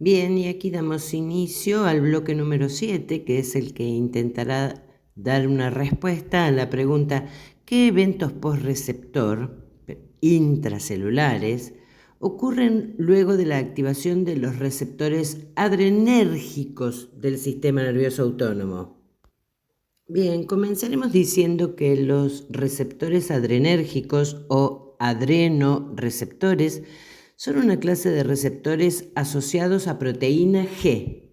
Bien, y aquí damos inicio al bloque número 7, que es el que intentará dar una respuesta a la pregunta: ¿qué eventos postreceptor intracelulares ocurren luego de la activación de los receptores adrenérgicos del sistema nervioso autónomo? Bien, comenzaremos diciendo que los receptores adrenérgicos o adrenoreceptores son una clase de receptores asociados a proteína G,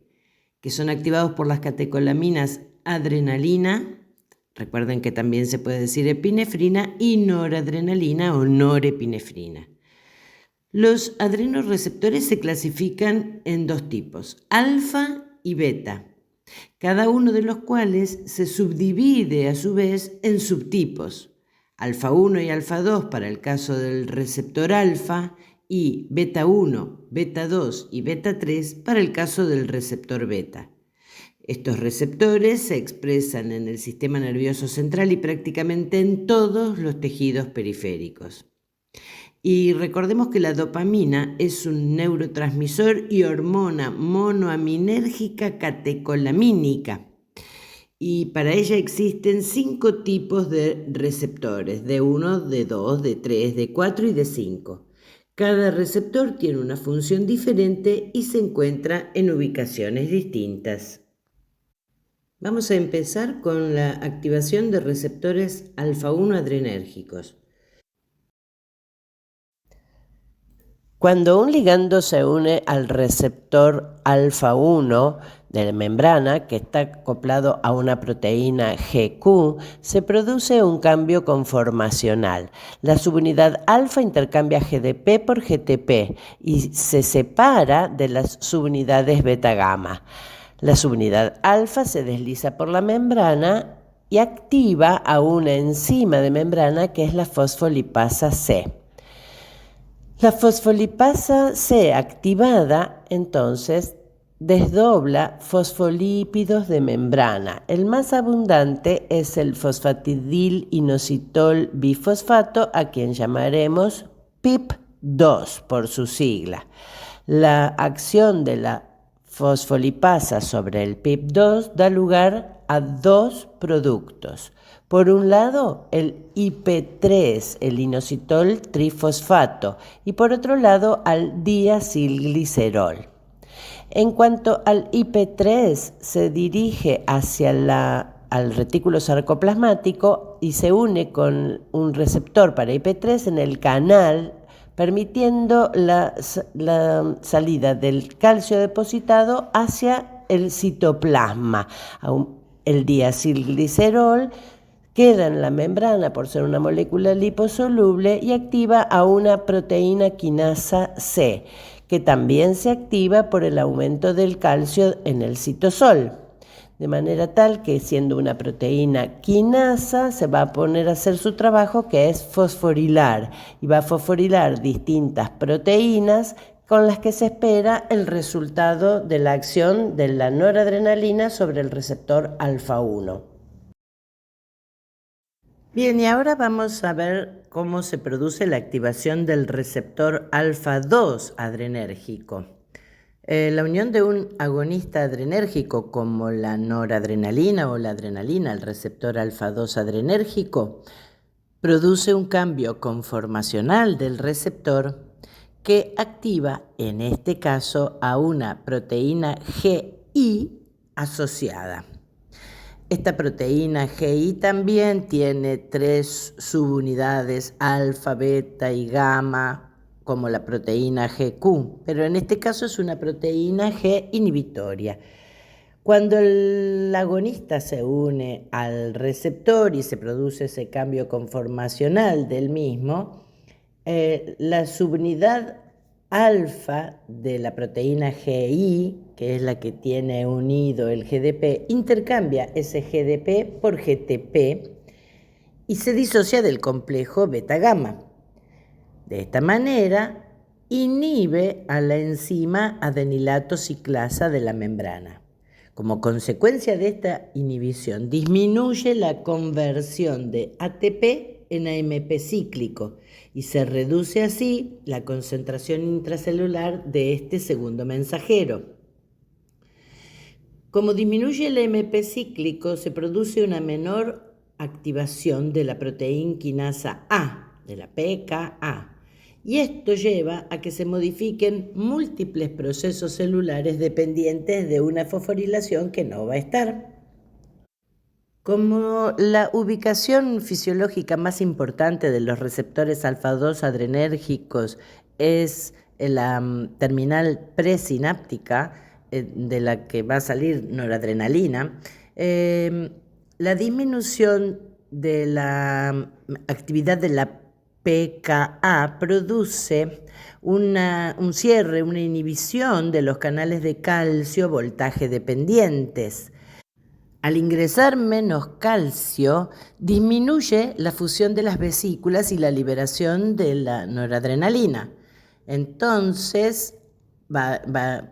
que son activados por las catecolaminas adrenalina, recuerden que también se puede decir epinefrina, y noradrenalina o norepinefrina. Los adrenoreceptores se clasifican en dos tipos, alfa y beta, cada uno de los cuales se subdivide a su vez en subtipos, alfa 1 y alfa 2 para el caso del receptor alfa y beta 1, beta 2 y beta 3 para el caso del receptor beta. Estos receptores se expresan en el sistema nervioso central y prácticamente en todos los tejidos periféricos. Y recordemos que la dopamina es un neurotransmisor y hormona monoaminérgica catecolamínica. Y para ella existen 5 tipos de receptores, de 1, de 2, de 3, de 4 y de 5. Cada receptor tiene una función diferente y se encuentra en ubicaciones distintas. Vamos a empezar con la activación de receptores alfa-1 adrenérgicos. Cuando un ligando se une al receptor alfa-1 de la membrana, que está acoplado a una proteína GQ, se produce un cambio conformacional. La subunidad alfa intercambia GDP por GTP y se separa de las subunidades beta-gamma. La subunidad alfa se desliza por la membrana y activa a una enzima de membrana que es la fosfolipasa C. La fosfolipasa C activada, entonces, desdobla fosfolípidos de membrana. El más abundante es el fosfatidil-inositol bifosfato, a quien llamaremos PIP2 por su sigla. La acción de la fosfolipasa sobre el PIP2 da lugar a dos productos. Por un lado, el IP3, el inositol trifosfato, y por otro lado, al diacilglicerol. En cuanto al IP3, se dirige hacia al retículo sarcoplasmático y se une con un receptor para IP3 en el canal, permitiendo la salida del calcio depositado hacia el citoplasma. El diacilglicerol queda en la membrana por ser una molécula liposoluble y activa a una proteína quinasa C, que también se activa por el aumento del calcio en el citosol. De manera tal que, siendo una proteína quinasa, se va a poner a hacer su trabajo, que es fosforilar, y va a fosforilar distintas proteínas con las que se espera el resultado de la acción de la noradrenalina sobre el receptor alfa-1. Bien, y ahora vamos a ver cómo se produce la activación del receptor alfa-2 adrenérgico. La unión de un agonista adrenérgico como la noradrenalina o la adrenalina, el receptor alfa-2 adrenérgico, produce un cambio conformacional del receptor que activa, en este caso, a una proteína GI asociada. Esta proteína GI también tiene 3 subunidades, alfa, beta y gamma, como la proteína GQ, pero en este caso es una proteína G inhibitoria. Cuando el agonista se une al receptor y se produce ese cambio conformacional del mismo, la subunidad alfa de la proteína GI, que es la que tiene unido el GDP, intercambia ese GDP por GTP y se disocia del complejo beta-gamma. De esta manera, inhibe a la enzima adenilato ciclasa de la membrana. Como consecuencia de esta inhibición, disminuye la conversión de ATP en AMP cíclico y se reduce así la concentración intracelular de este segundo mensajero. Como disminuye el AMP cíclico, se produce una menor activación de la proteína quinasa A, de la PKA, y esto lleva a que se modifiquen múltiples procesos celulares dependientes de una fosforilación que no va a estar. Como la ubicación fisiológica más importante de los receptores alfa-2 adrenérgicos es la terminal presináptica, de la que va a salir noradrenalina, la disminución de la actividad de la PKA produce un cierre, una inhibición de los canales de calcio voltaje dependientes. Al ingresar menos calcio, disminuye la fusión de las vesículas y la liberación de la noradrenalina. Entonces,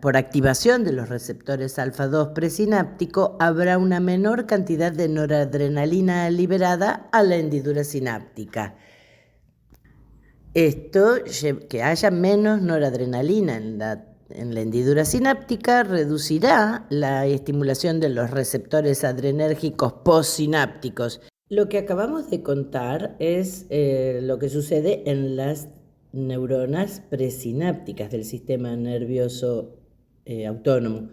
por activación de los receptores alfa-2 presináptico, habrá una menor cantidad de noradrenalina liberada a la hendidura sináptica. Esto, que haya menos noradrenalina en la hendidura sináptica, reducirá la estimulación de los receptores adrenérgicos postsinápticos. Lo que acabamos de contar es lo que sucede en las neuronas presinápticas del sistema nervioso autónomo,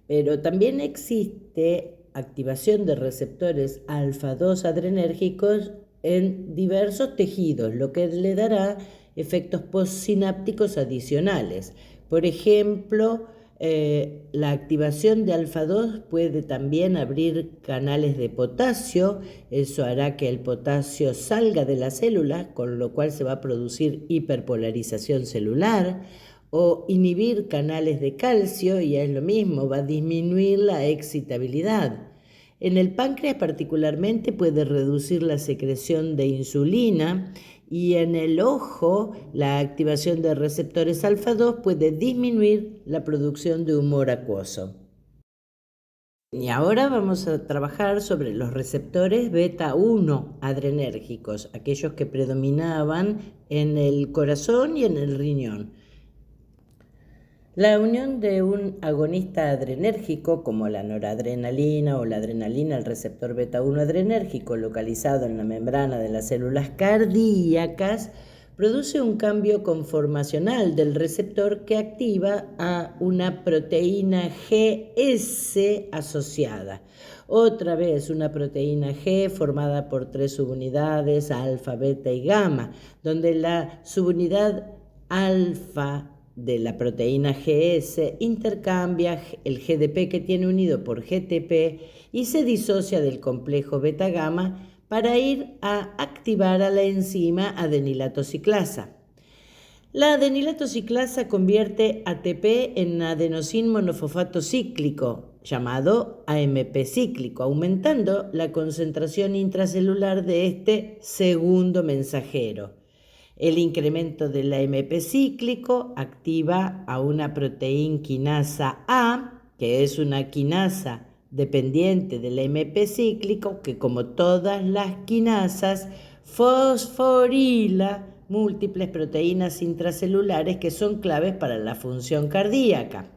pero también existe activación de receptores alfa-2 adrenérgicos en diversos tejidos, lo que le dará efectos postsinápticos adicionales. Por ejemplo, la activación de alfa-2 puede también abrir canales de potasio. Eso hará que el potasio salga de la célula, con lo cual se va a producir hiperpolarización celular, o inhibir canales de calcio, y es lo mismo, va a disminuir la excitabilidad. En el páncreas particularmente puede reducir la secreción de insulina, y en el ojo la activación de receptores alfa-2 puede disminuir la producción de humor acuoso. Y ahora vamos a trabajar sobre los receptores beta-1 adrenérgicos, aquellos que predominaban en el corazón y en el riñón. La unión de un agonista adrenérgico como la noradrenalina o la adrenalina al receptor beta-1 adrenérgico localizado en la membrana de las células cardíacas produce un cambio conformacional del receptor que activa a una proteína GS asociada. Otra vez una proteína G formada por 3 subunidades, alfa, beta y gamma, donde la subunidad alfa de la proteína GS intercambia el GDP que tiene unido por GTP y se disocia del complejo beta-gamma para ir a activar a la enzima adenilatociclasa. La adenilatociclasa convierte ATP en adenosín monofosfato cíclico, llamado AMP cíclico, aumentando la concentración intracelular de este segundo mensajero. El incremento del AMP cíclico activa a una proteína quinasa A, que es una quinasa dependiente del AMP cíclico, que como todas las quinasas fosforila múltiples proteínas intracelulares que son claves para la función cardíaca.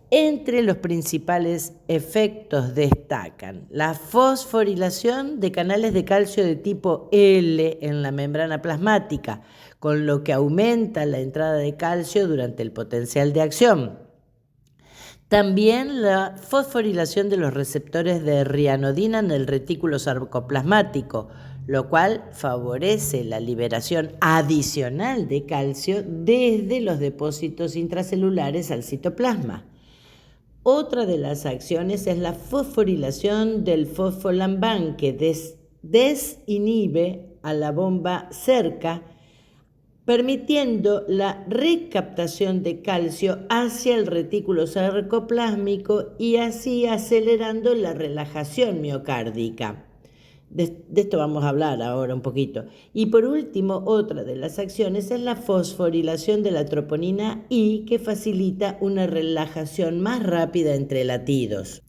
Entre los principales efectos destacan la fosforilación de canales de calcio de tipo L en la membrana plasmática, con lo que aumenta la entrada de calcio durante el potencial de acción. También la fosforilación de los receptores de rianodina en el retículo sarcoplasmático, lo cual favorece la liberación adicional de calcio desde los depósitos intracelulares al citoplasma. Otra de las acciones es la fosforilación del fosfolamban, que desinhibe a la bomba cerca, permitiendo la recaptación de calcio hacia el retículo sarcoplásmico y así acelerando la relajación miocárdica. De esto vamos a hablar ahora un poquito. Y por último, otra de las acciones es la fosforilación de la troponina I, que facilita una relajación más rápida entre latidos.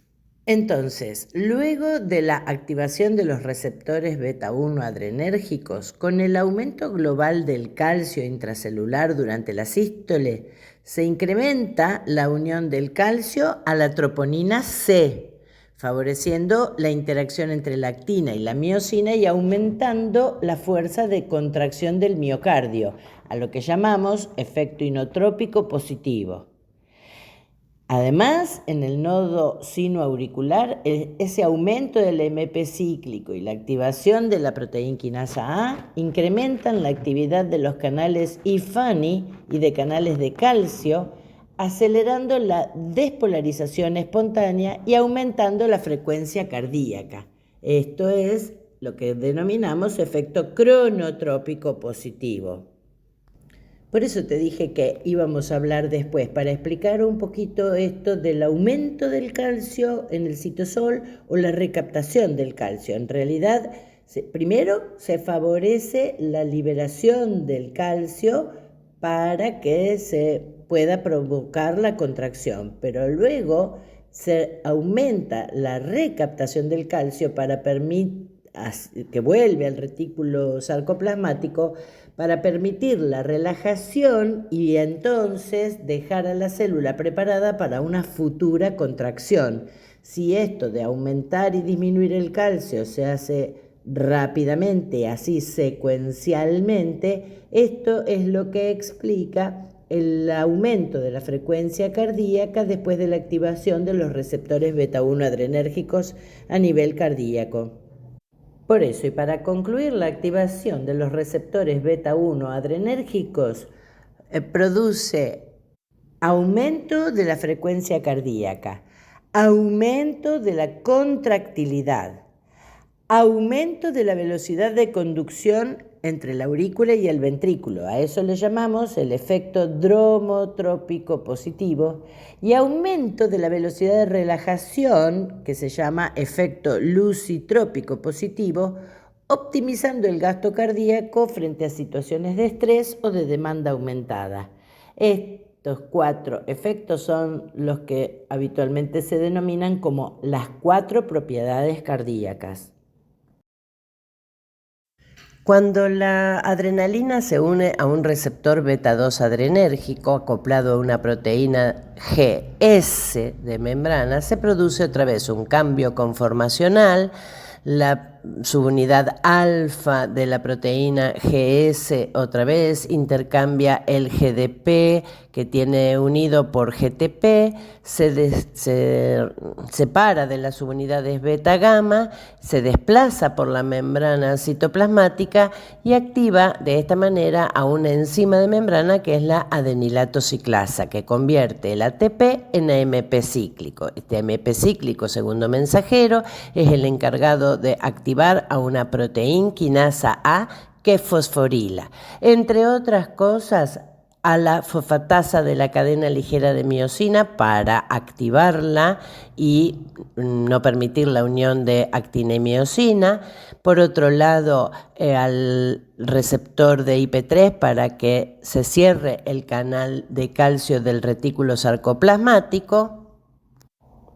Entonces, luego de la activación de los receptores beta 1 adrenérgicos, con el aumento global del calcio intracelular durante la sístole, se incrementa la unión del calcio a la troponina C, favoreciendo la interacción entre la actina y la miosina y aumentando la fuerza de contracción del miocardio, a lo que llamamos efecto inotrópico positivo. Además, en el nodo sinoauricular, ese aumento del MP cíclico y la activación de la proteína quinasa A incrementan la actividad de los canales IFANI y de canales de calcio, acelerando la despolarización espontánea y aumentando la frecuencia cardíaca. Esto es lo que denominamos efecto cronotrópico positivo. Por eso te dije que íbamos a hablar después, para explicar un poquito esto del aumento del calcio en el citosol o la recaptación del calcio. En realidad, primero se favorece la liberación del calcio para que se pueda provocar la contracción, pero luego se aumenta la recaptación del calcio para permitir que vuelve al retículo sarcoplasmático para permitir la relajación y entonces dejar a la célula preparada para una futura contracción. Si esto de aumentar y disminuir el calcio se hace rápidamente, así secuencialmente, esto es lo que explica el aumento de la frecuencia cardíaca después de la activación de los receptores beta 1 adrenérgicos a nivel cardíaco. Por eso, y para concluir, la activación de los receptores beta 1 adrenérgicos produce aumento de la frecuencia cardíaca, aumento de la contractilidad, aumento de la velocidad de conducción entre la aurícula y el ventrículo. A eso le llamamos el efecto dromotrópico positivo, y aumento de la velocidad de relajación, que se llama efecto lucitrópico positivo, optimizando el gasto cardíaco frente a situaciones de estrés o de demanda aumentada. Estos 4 efectos son los que habitualmente se denominan como las 4 propiedades cardíacas. Cuando la adrenalina se une a un receptor beta 2 adrenérgico acoplado a una proteína GS de membrana, se produce otra vez un cambio conformacional. La subunidad alfa de la proteína GS otra vez intercambia el GDP que tiene unido por GTP, se separa de las subunidades beta gamma, se desplaza por la membrana citoplasmática y activa de esta manera a una enzima de membrana que es la adenilato ciclasa, que convierte el ATP en AMP cíclico. Este AMP cíclico, segundo mensajero, es el encargado de activar a una proteína quinasa A que fosforila, entre otras cosas, a la fosfatasa de la cadena ligera de miosina para activarla y no permitir la unión de actina y miosina. Por otro lado, al receptor de IP3 para que se cierre el canal de calcio del retículo sarcoplasmático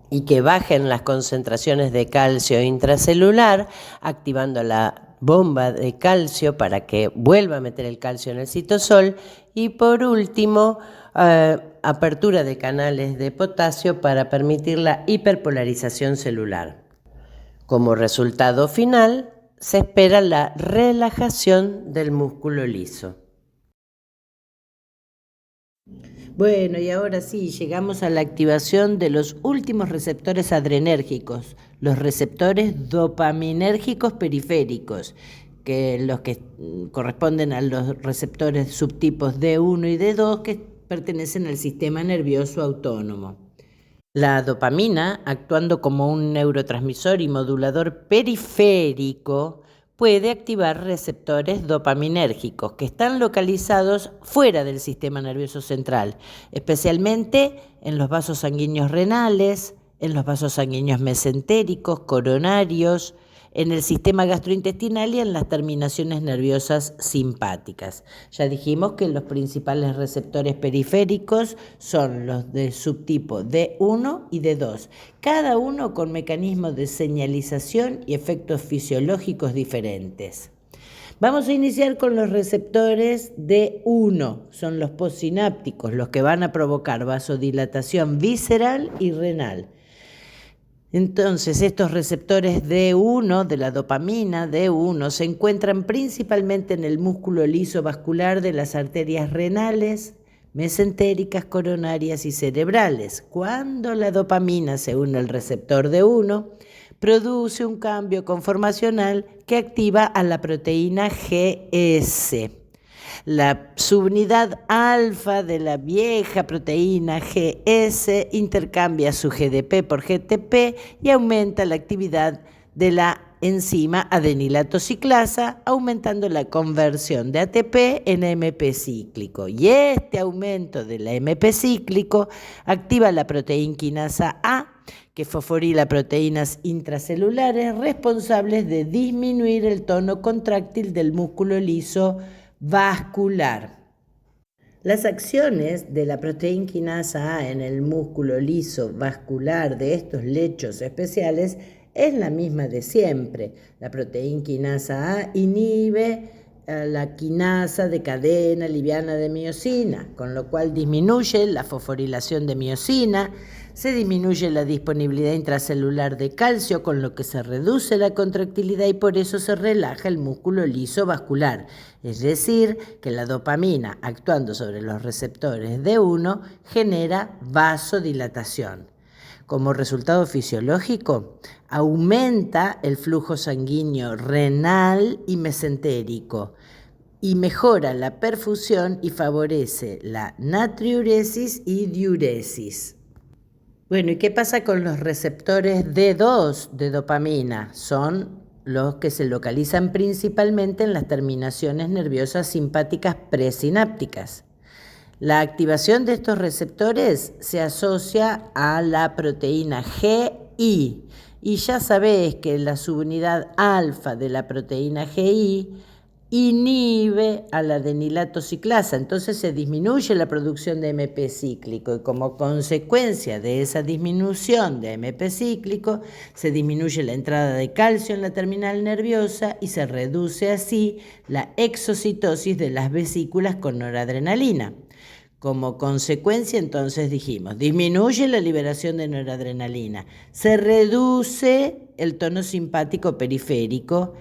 y que bajen las concentraciones de calcio intracelular, activando la bomba de calcio para que vuelva a meter el calcio en el citosol. Y por último, apertura de canales de potasio para permitir la hiperpolarización celular. Como resultado final, se espera la relajación del músculo liso. Bueno, y ahora sí, llegamos a la activación de los últimos receptores adrenérgicos, los receptores dopaminérgicos periféricos, que los que corresponden a los receptores subtipos D1 y D2 que pertenecen al sistema nervioso autónomo. La dopamina, actuando como un neurotransmisor y modulador periférico, puede activar receptores dopaminérgicos que están localizados fuera del sistema nervioso central, especialmente en los vasos sanguíneos renales, en los vasos sanguíneos mesentéricos, coronarios, en el sistema gastrointestinal y en las terminaciones nerviosas simpáticas. Ya dijimos que los principales receptores periféricos son los de subtipo D1 y D2, cada uno con mecanismos de señalización y efectos fisiológicos diferentes. Vamos a iniciar con los receptores D1, son los postsinápticos, los que van a provocar vasodilatación visceral y renal. Entonces, estos receptores D1 de la dopamina D1 se encuentran principalmente en el músculo liso vascular de las arterias renales, mesentéricas, coronarias y cerebrales. Cuando la dopamina se une al receptor D1, produce un cambio conformacional que activa a la proteína GS. La subunidad alfa de la vieja proteína GS intercambia su GDP por GTP y aumenta la actividad de la enzima adenilatociclasa, aumentando la conversión de ATP en AMP cíclico. Y este aumento del AMP cíclico activa la proteína quinasa A, que fosforila proteínas intracelulares responsables de disminuir el tono contráctil del músculo liso vascular. Las acciones de la proteína quinasa A en el músculo liso vascular de estos lechos especiales es la misma de siempre. La proteína quinasa A inhibe la quinasa de cadena liviana de miosina, con lo cual disminuye la fosforilación de miosina, se disminuye la disponibilidad intracelular de calcio, con lo que se reduce la contractilidad y por eso se relaja el músculo liso vascular. Es decir, que la dopamina, actuando sobre los receptores D1, genera vasodilatación. Como resultado fisiológico, aumenta el flujo sanguíneo renal y mesentérico y mejora la perfusión y favorece la natriuresis y diuresis. Bueno, ¿y qué pasa con los receptores D2 de dopamina? Son los que se localizan principalmente en las terminaciones nerviosas simpáticas presinápticas. La activación de estos receptores se asocia a la proteína GI y ya sabés que la subunidad alfa de la proteína GI inhibe a la adenilatociclasa, entonces se disminuye la producción de AMP cíclico y como consecuencia de esa disminución de AMP cíclico se disminuye la entrada de calcio en la terminal nerviosa y se reduce así la exocitosis de las vesículas con noradrenalina. Como consecuencia, entonces dijimos, disminuye la liberación de noradrenalina, se reduce el tono simpático periférico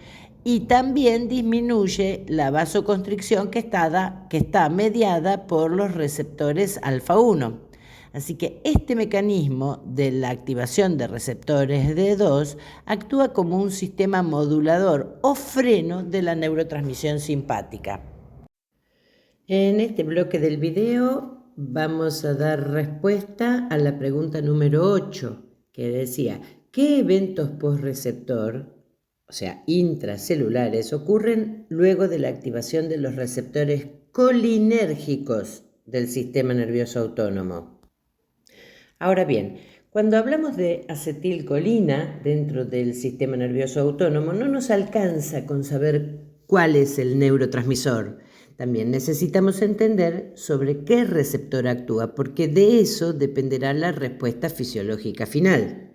y también disminuye la vasoconstricción que está mediada por los receptores alfa-1. Así que este mecanismo de la activación de receptores D2 actúa como un sistema modulador o freno de la neurotransmisión simpática. En este bloque del video vamos a dar respuesta a la pregunta número 8, que decía, ¿qué eventos postreceptor, o sea, intracelulares, ocurren luego de la activación de los receptores colinérgicos del sistema nervioso autónomo? Ahora bien, cuando hablamos de acetilcolina dentro del sistema nervioso autónomo, no nos alcanza con saber cuál es el neurotransmisor. También necesitamos entender sobre qué receptor actúa, porque de eso dependerá la respuesta fisiológica final.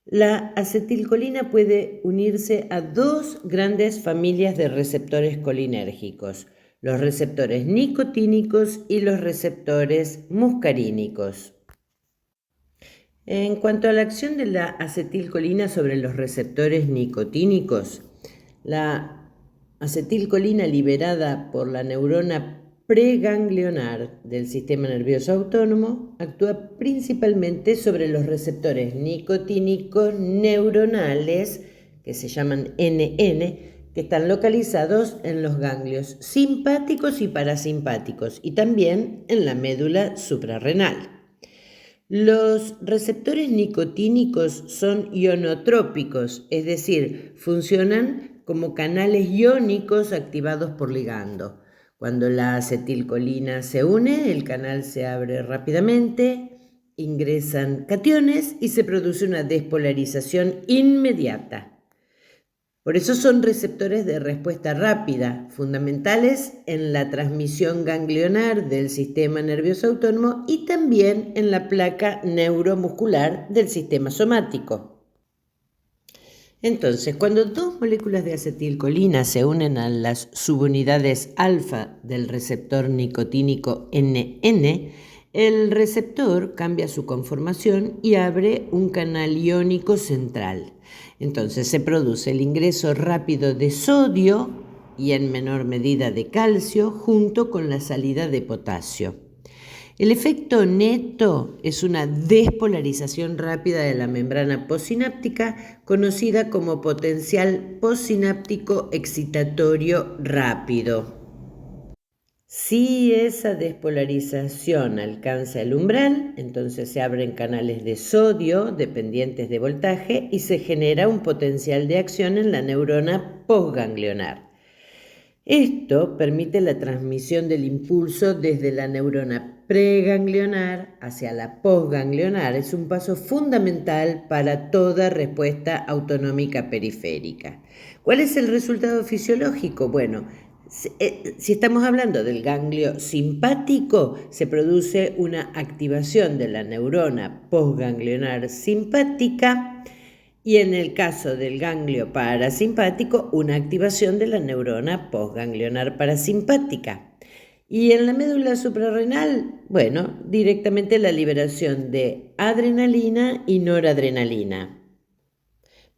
La acetilcolina puede unirse a dos grandes familias de receptores colinérgicos, los receptores nicotínicos y los receptores muscarínicos. En cuanto a la acción de la acetilcolina sobre los receptores nicotínicos, la acetilcolina liberada por la neurona preganglionar del sistema nervioso autónomo actúa principalmente sobre los receptores nicotínicos neuronales, que se llaman NN, que están localizados en los ganglios simpáticos y parasimpáticos y también en la médula suprarrenal. Los receptores nicotínicos son ionotrópicos, es decir, funcionan como canales iónicos activados por ligando. Cuando la acetilcolina se une, el canal se abre rápidamente, ingresan cationes y se produce una despolarización inmediata. Por eso son receptores de respuesta rápida, fundamentales en la transmisión ganglionar del sistema nervioso autónomo y también en la placa neuromuscular del sistema somático. Entonces, cuando dos moléculas de acetilcolina se unen a las subunidades alfa del receptor nicotínico NN, el receptor cambia su conformación y abre un canal iónico central. Entonces se produce el ingreso rápido de sodio y en menor medida de calcio junto con la salida de potasio. El efecto neto es una despolarización rápida de la membrana postsináptica conocida como potencial postsináptico excitatorio rápido. Si esa despolarización alcanza el umbral, entonces se abren canales de sodio dependientes de voltaje y se genera un potencial de acción en la neurona postganglionar. Esto permite la transmisión del impulso desde la neurona preganglionar hacia la postganglionar. Es un paso fundamental para toda respuesta autonómica periférica. ¿Cuál es el resultado fisiológico? Bueno, si estamos hablando del ganglio simpático, se produce una activación de la neurona postganglionar simpática y en el caso del ganglio parasimpático, una activación de la neurona postganglionar parasimpática. Y en la médula suprarrenal, bueno, directamente la liberación de adrenalina y noradrenalina.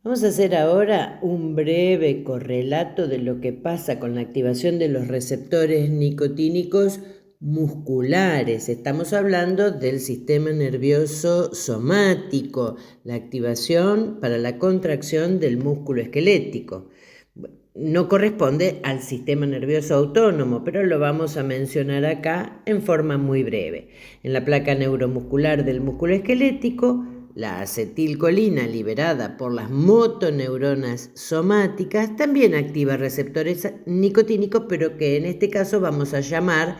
Vamos a hacer ahora un breve correlato de lo que pasa con la activación de los receptores nicotínicos musculares. Estamos hablando del sistema nervioso somático, la activación para la contracción del músculo esquelético. No corresponde al sistema nervioso autónomo, pero lo vamos a mencionar acá en forma muy breve. En la placa neuromuscular del músculo esquelético, la acetilcolina liberada por las motoneuronas somáticas también activa receptores nicotínicos, pero que en este caso vamos a llamar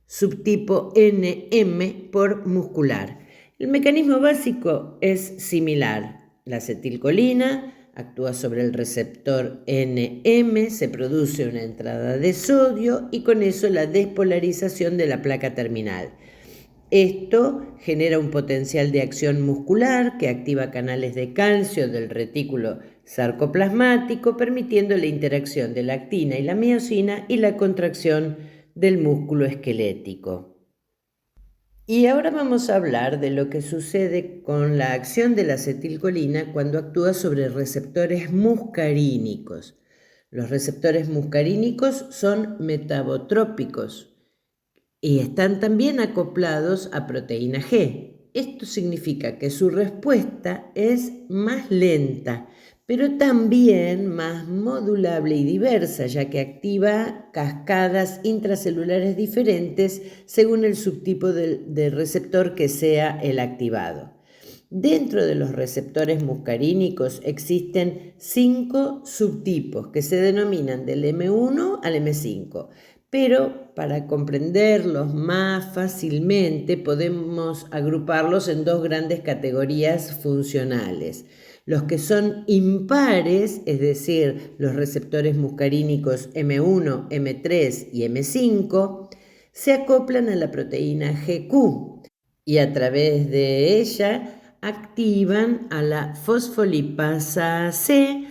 subtipo NM por muscular. El mecanismo básico es similar. La acetilcolina actúa sobre el receptor NM, se produce una entrada de sodio y con eso la despolarización de la placa terminal. Esto genera un potencial de acción muscular que activa canales de calcio del retículo sarcoplasmático, permitiendo la interacción de la actina y la miosina y la contracción del músculo esquelético. Y ahora vamos a hablar de lo que sucede con la acción de la acetilcolina cuando actúa sobre receptores muscarínicos. Los receptores muscarínicos son metabotrópicos y están también acoplados a proteína G. Esto significa que su respuesta es más lenta, pero también más modulable y diversa, ya que activa cascadas intracelulares diferentes según el subtipo de receptor que sea el activado. Dentro de los receptores muscarínicos existen 5 subtipos que se denominan del M1 al M5. Pero para comprenderlos más fácilmente podemos agruparlos en dos grandes categorías funcionales. Los que son impares, es decir, los receptores muscarínicos M1, M3 y M5, se acoplan a la proteína GQ y a través de ella activan a la fosfolipasa C,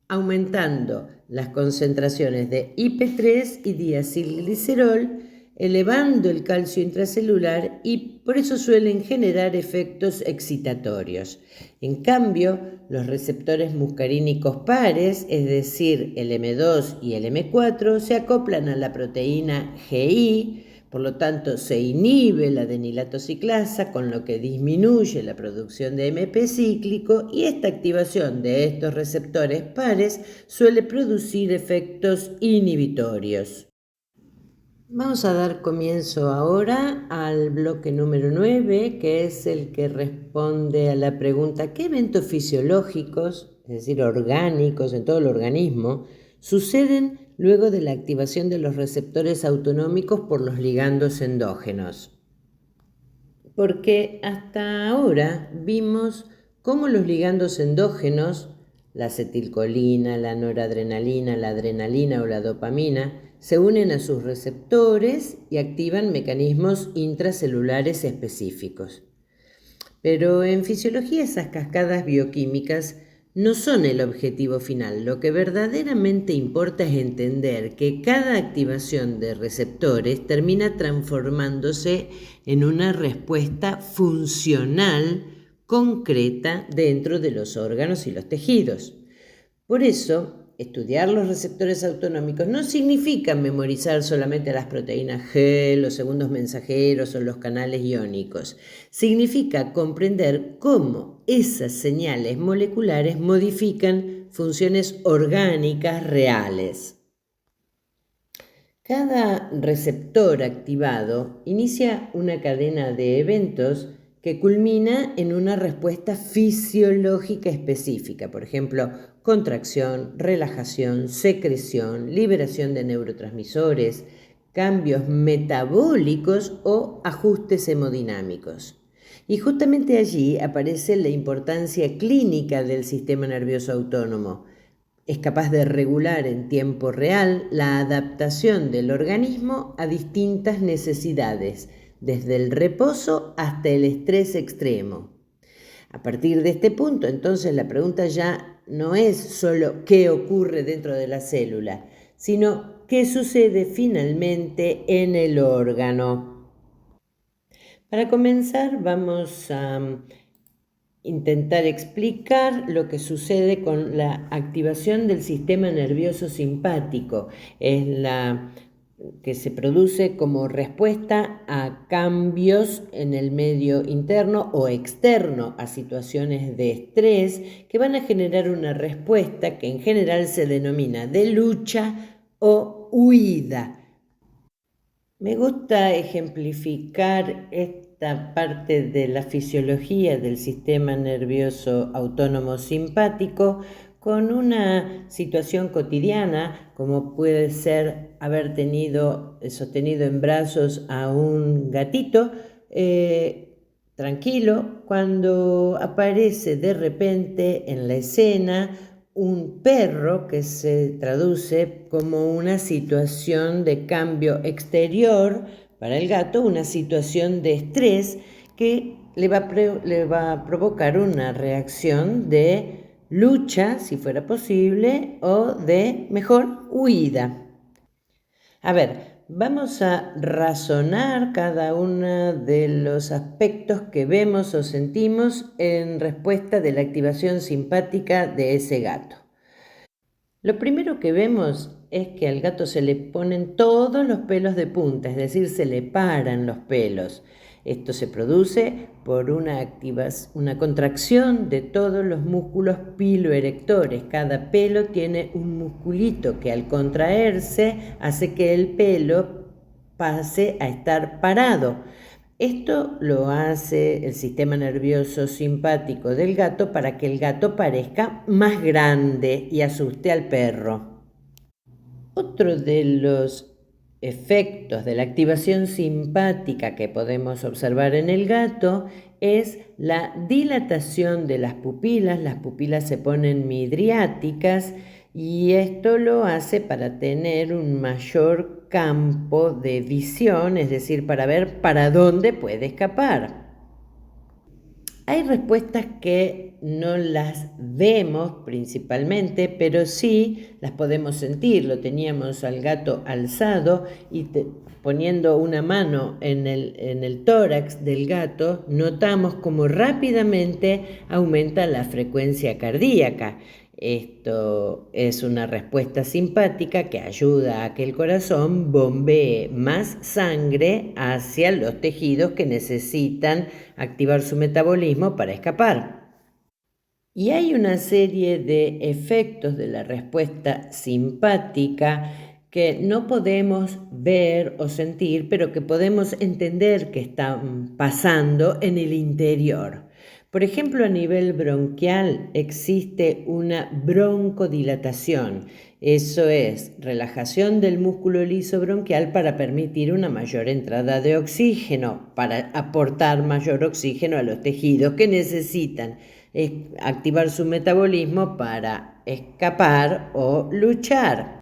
aumentando las concentraciones de IP3 y diacilglicerol, elevando el calcio intracelular y por eso suelen generar efectos excitatorios. En cambio, los receptores muscarínicos pares, es decir, el M2 y el M4, se acoplan a la proteína GI, por lo tanto se inhibe la adenilatociclasa, con lo que disminuye la producción de MP cíclico y esta activación de estos receptores pares suele producir efectos inhibitorios. Vamos a dar comienzo ahora al bloque número 9, que es el que responde a la pregunta ¿qué eventos fisiológicos, es decir, orgánicos en todo el organismo, suceden luego de la activación de los receptores autonómicos por los ligandos endógenos? Porque hasta ahora vimos cómo los ligandos endógenos la acetilcolina, la noradrenalina, la adrenalina o la dopamina, se unen a sus receptores y activan mecanismos intracelulares específicos. Pero en fisiología esas cascadas bioquímicas no son el objetivo final. Lo que verdaderamente importa es entender que cada activación de receptores termina transformándose en una respuesta funcional concreta dentro de los órganos y los tejidos. Por eso, estudiar los receptores autonómicos no significa memorizar solamente las proteínas G, los segundos mensajeros o los canales iónicos. Significa comprender cómo esas señales moleculares modifican funciones orgánicas reales. Cada receptor activado inicia una cadena de eventos que culmina en una respuesta fisiológica específica, por ejemplo, contracción, relajación, secreción, liberación de neurotransmisores, cambios metabólicos o ajustes hemodinámicos. Y justamente allí aparece la importancia clínica del sistema nervioso autónomo. Es capaz de regular en tiempo real la adaptación del organismo a distintas necesidades, desde el reposo hasta el estrés extremo. A partir de este punto, entonces, la pregunta ya no es solo qué ocurre dentro de la célula, sino qué sucede finalmente en el órgano. Para comenzar, vamos a intentar explicar lo que sucede con la activación del sistema nervioso simpático. Es la que se produce como respuesta a cambios en el medio interno o externo, a situaciones de estrés que van a generar una respuesta que en general se denomina de lucha o huida. Me gusta ejemplificar esta parte de la fisiología del sistema nervioso autónomo simpático con una situación cotidiana, como puede ser haber sostenido en brazos a un gatito tranquilo, cuando aparece de repente en la escena un perro que se traduce como una situación de cambio exterior para el gato, una situación de estrés que le va a provocar una reacción de lucha, si fuera posible, o de mejor huida. A ver, vamos a razonar cada uno de los aspectos que vemos o sentimos en respuesta de la activación simpática de ese gato. Lo primero que vemos es que al gato se le ponen todos los pelos de punta, es decir, se le paran los pelos. Esto se produce por una contracción de todos los músculos piloerectores. Cada pelo tiene un musculito que al contraerse hace que el pelo pase a estar parado. Esto lo hace el sistema nervioso simpático del gato para que el gato parezca más grande y asuste al perro. Otro de los efectos de la activación simpática que podemos observar en el gato es la dilatación de las pupilas. Las pupilas se ponen midriáticas y esto lo hace para tener un mayor campo de visión, es decir, para ver para dónde puede escapar. Hay respuestas que no las vemos principalmente, pero sí las podemos sentir. Lo teníamos al gato alzado y poniendo una mano en el tórax del gato, notamos cómo rápidamente aumenta la frecuencia cardíaca. Esto es una respuesta simpática que ayuda a que el corazón bombee más sangre hacia los tejidos que necesitan activar su metabolismo para escapar. Y hay una serie de efectos de la respuesta simpática que no podemos ver o sentir, pero que podemos entender que están pasando en el interior. Por ejemplo, a nivel bronquial existe una broncodilatación. Eso es relajación del músculo liso bronquial para permitir una mayor entrada de oxígeno, para aportar mayor oxígeno a los tejidos que necesitan activar su metabolismo para escapar o luchar.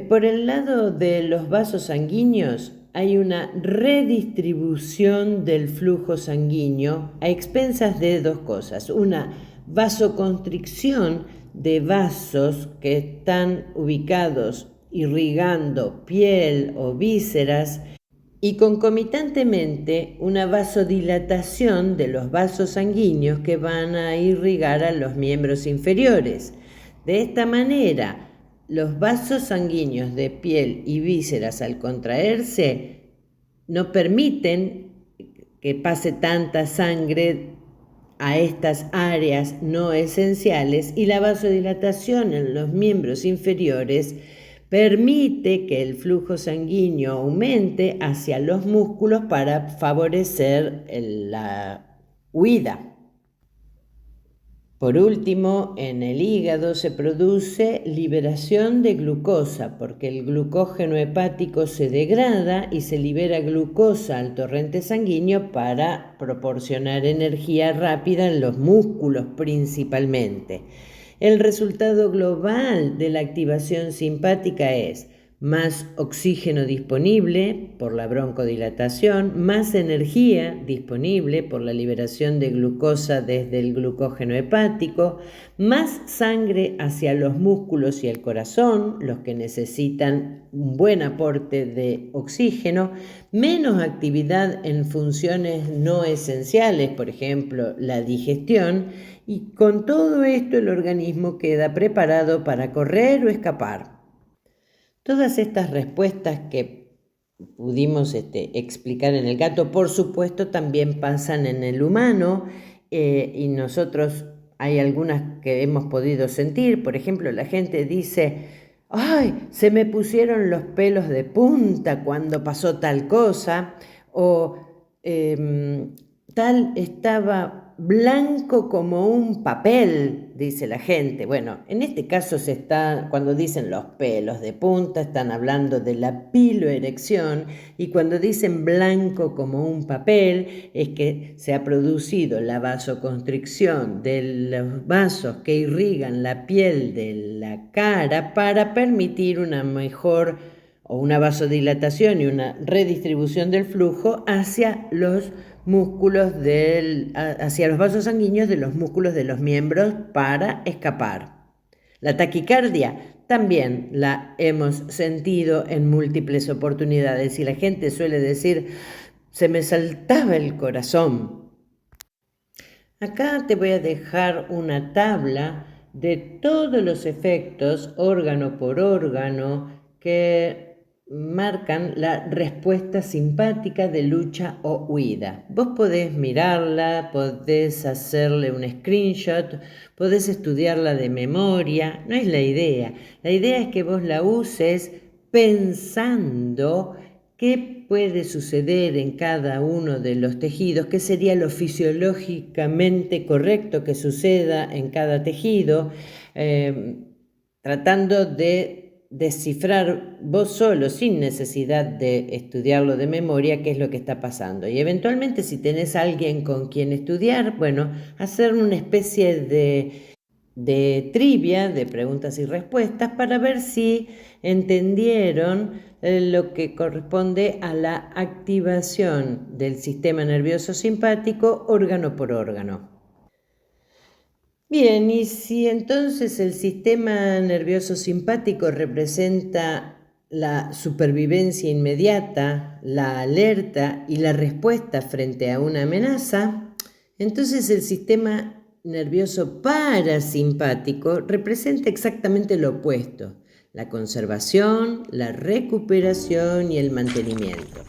Por el lado de los vasos sanguíneos hay una redistribución del flujo sanguíneo a expensas de dos cosas. Una vasoconstricción de vasos que están ubicados irrigando piel o vísceras y concomitantemente una vasodilatación de los vasos sanguíneos que van a irrigar a los miembros inferiores. De esta manera, los vasos sanguíneos de piel y vísceras al contraerse no permiten que pase tanta sangre a estas áreas no esenciales y la vasodilatación en los miembros inferiores permite que el flujo sanguíneo aumente hacia los músculos para favorecer la huida. Por último, en el hígado se produce liberación de glucosa porque el glucógeno hepático se degrada y se libera glucosa al torrente sanguíneo para proporcionar energía rápida en los músculos principalmente. El resultado global de la activación simpática es más oxígeno disponible por la broncodilatación, más energía disponible por la liberación de glucosa desde el glucógeno hepático, más sangre hacia los músculos y el corazón, los que necesitan un buen aporte de oxígeno, menos actividad en funciones no esenciales, por ejemplo, la digestión, y con todo esto el organismo queda preparado para correr o escapar. Todas estas respuestas que pudimos explicar en el gato, por supuesto, también pasan en el humano y nosotros hay algunas que hemos podido sentir. Por ejemplo, la gente dice, ¡ay! Se me pusieron los pelos de punta cuando pasó tal cosa, o tal estaba blanco como un papel, dice la gente. Bueno, en este caso cuando dicen los pelos de punta, están hablando de la piloerección, y cuando dicen blanco como un papel, es que se ha producido la vasoconstricción de los vasos que irrigan la piel de la cara para permitir una mejor o una vasodilatación y una redistribución del flujo hacia los músculos hacia los vasos sanguíneos de los músculos de los miembros para escapar. La taquicardia también la hemos sentido en múltiples oportunidades y la gente suele decir, se me saltaba el corazón. Acá te voy a dejar una tabla de todos los efectos, órgano por órgano, que marcan la respuesta simpática de lucha o huida. Vos podés mirarla, podés hacerle un screenshot, podés estudiarla de memoria, no es la idea. La idea es que vos la uses pensando qué puede suceder en cada uno de los tejidos, qué sería lo fisiológicamente correcto que suceda en cada tejido, tratando de descifrar vos solo, sin necesidad de estudiarlo de memoria, qué es lo que está pasando. Y eventualmente, si tenés a alguien con quien estudiar, bueno, hacer una especie de trivia, de preguntas y respuestas, para ver si entendieron lo que corresponde a la activación del sistema nervioso simpático órgano por órgano. Bien, y si entonces el sistema nervioso simpático representa la supervivencia inmediata, la alerta y la respuesta frente a una amenaza, entonces el sistema nervioso parasimpático representa exactamente lo opuesto, la conservación, la recuperación y el mantenimiento.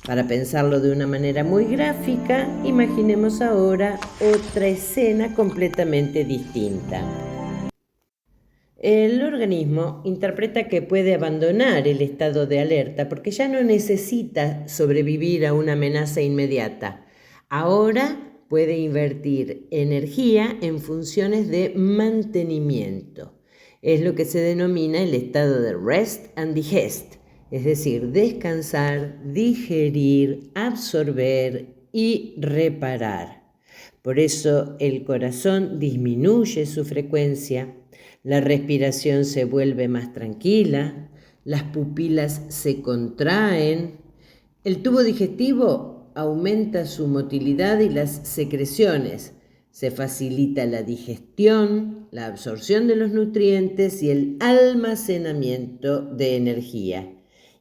Para pensarlo de una manera muy gráfica, imaginemos ahora otra escena completamente distinta. El organismo interpreta que puede abandonar el estado de alerta porque ya no necesita sobrevivir a una amenaza inmediata. Ahora puede invertir energía en funciones de mantenimiento. Es lo que se denomina el estado de rest and digest. Es decir, descansar, digerir, absorber y reparar. Por eso el corazón disminuye su frecuencia, la respiración se vuelve más tranquila, las pupilas se contraen, el tubo digestivo aumenta su motilidad y las secreciones, se facilita la digestión, la absorción de los nutrientes y el almacenamiento de energía.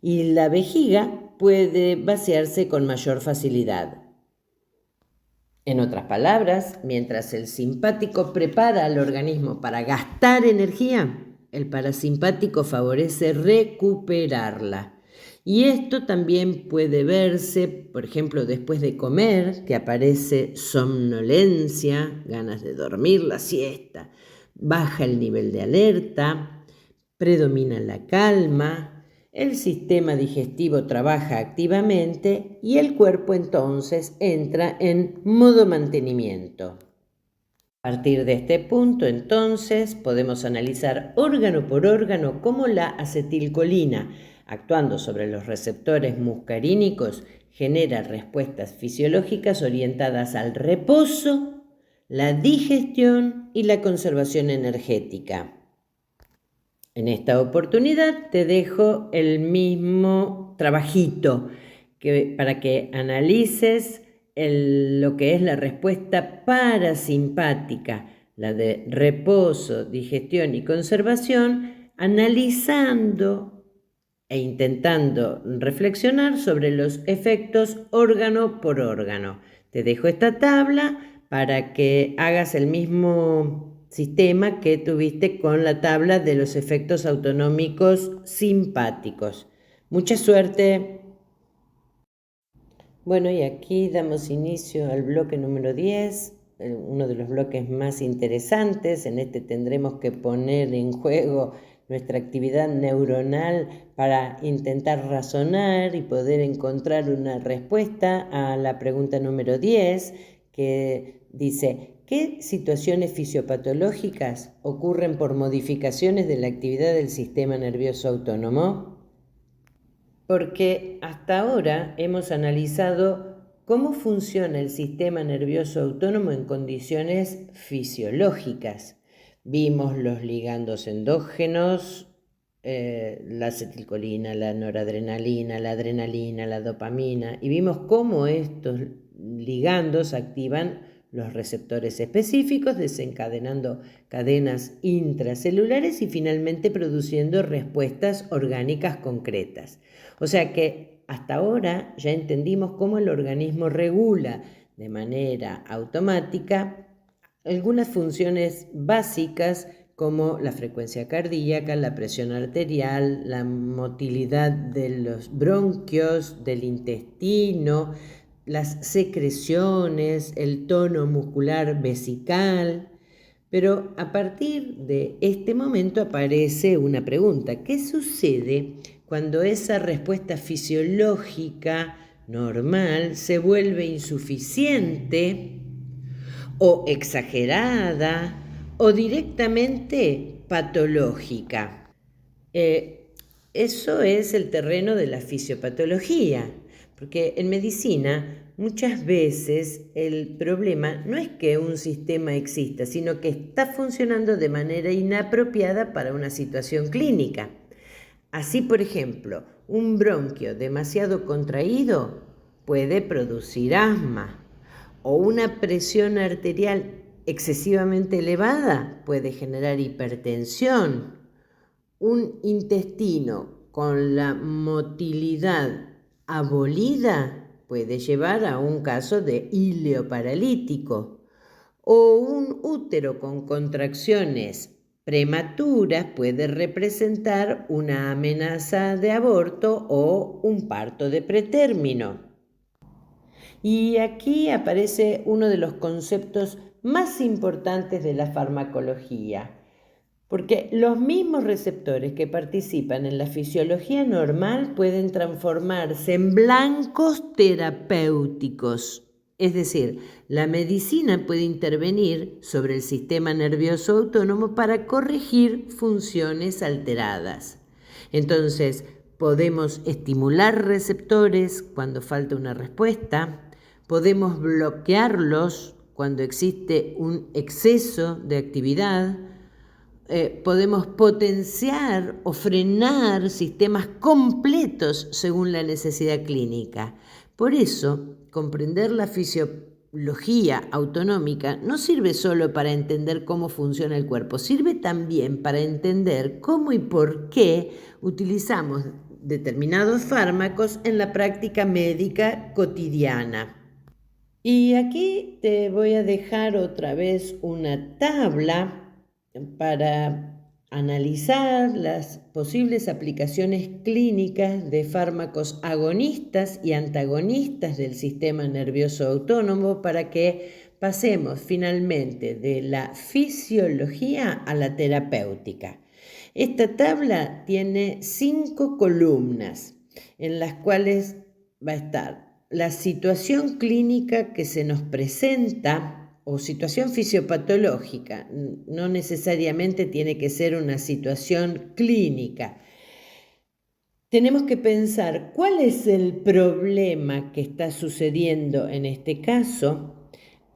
Y la vejiga puede vaciarse con mayor facilidad. En otras palabras, mientras el simpático prepara al organismo para gastar energía, el parasimpático favorece recuperarla. Y esto también puede verse, por ejemplo, después de comer, que aparece somnolencia, ganas de dormir, la siesta, baja el nivel de alerta, predomina la calma, el sistema digestivo trabaja activamente y el cuerpo entonces entra en modo mantenimiento. A partir de este punto, entonces, podemos analizar órgano por órgano cómo la acetilcolina, actuando sobre los receptores muscarínicos, genera respuestas fisiológicas orientadas al reposo, la digestión y la conservación energética. En esta oportunidad te dejo el mismo trabajito para que analices lo que es la respuesta parasimpática, la de reposo, digestión y conservación, analizando e intentando reflexionar sobre los efectos órgano por órgano. Te dejo esta tabla para que hagas el mismo sistema que tuviste con la tabla de los efectos autonómicos simpáticos. Mucha suerte. Bueno, y aquí damos inicio al bloque número 10, uno de los bloques más interesantes. En este tendremos que poner en juego nuestra actividad neuronal para intentar razonar y poder encontrar una respuesta a la pregunta número 10, que dice: ¿qué situaciones fisiopatológicas ocurren por modificaciones de la actividad del sistema nervioso autónomo? Porque hasta ahora hemos analizado cómo funciona el sistema nervioso autónomo en condiciones fisiológicas. Vimos los ligandos endógenos, la acetilcolina, la noradrenalina, la adrenalina, la dopamina, y vimos cómo estos ligandos activan los receptores específicos, desencadenando cadenas intracelulares y finalmente produciendo respuestas orgánicas concretas. O sea que hasta ahora ya entendimos cómo el organismo regula de manera automática algunas funciones básicas como la frecuencia cardíaca, la presión arterial, la motilidad de los bronquios, del intestino, las secreciones, el tono muscular vesical. Pero a partir de este momento aparece una pregunta: ¿qué sucede cuando esa respuesta fisiológica normal se vuelve insuficiente o exagerada o directamente patológica? Eso es el terreno de la fisiopatología, porque en medicina muchas veces el problema no es que un sistema exista, sino que está funcionando de manera inapropiada para una situación clínica. Así, por ejemplo, un bronquio demasiado contraído puede producir asma, o una presión arterial excesivamente elevada puede generar hipertensión. Un intestino con la motilidad abolida puede llevar a un caso de híleo paralítico, o un útero con contracciones prematuras puede representar una amenaza de aborto o un parto de pretérmino. Y aquí aparece uno de los conceptos más importantes de la farmacología, porque los mismos receptores que participan en la fisiología normal pueden transformarse en blancos terapéuticos. Es decir, la medicina puede intervenir sobre el sistema nervioso autónomo para corregir funciones alteradas. Entonces, podemos estimular receptores cuando falta una respuesta, podemos bloquearlos cuando existe un exceso de actividad, podemos potenciar o frenar sistemas completos según la necesidad clínica. Por eso, comprender la fisiología autonómica no sirve solo para entender cómo funciona el cuerpo, sirve también para entender cómo y por qué utilizamos determinados fármacos en la práctica médica cotidiana. Y aquí te voy a dejar otra vez una tabla para analizar las posibles aplicaciones clínicas de fármacos agonistas y antagonistas del sistema nervioso autónomo para que pasemos finalmente de la fisiología a la terapéutica. Esta tabla tiene 5 columnas en las cuales va a estar la situación clínica que se nos presenta o situación fisiopatológica, no necesariamente tiene que ser una situación clínica. Tenemos que pensar cuál es el problema que está sucediendo en este caso,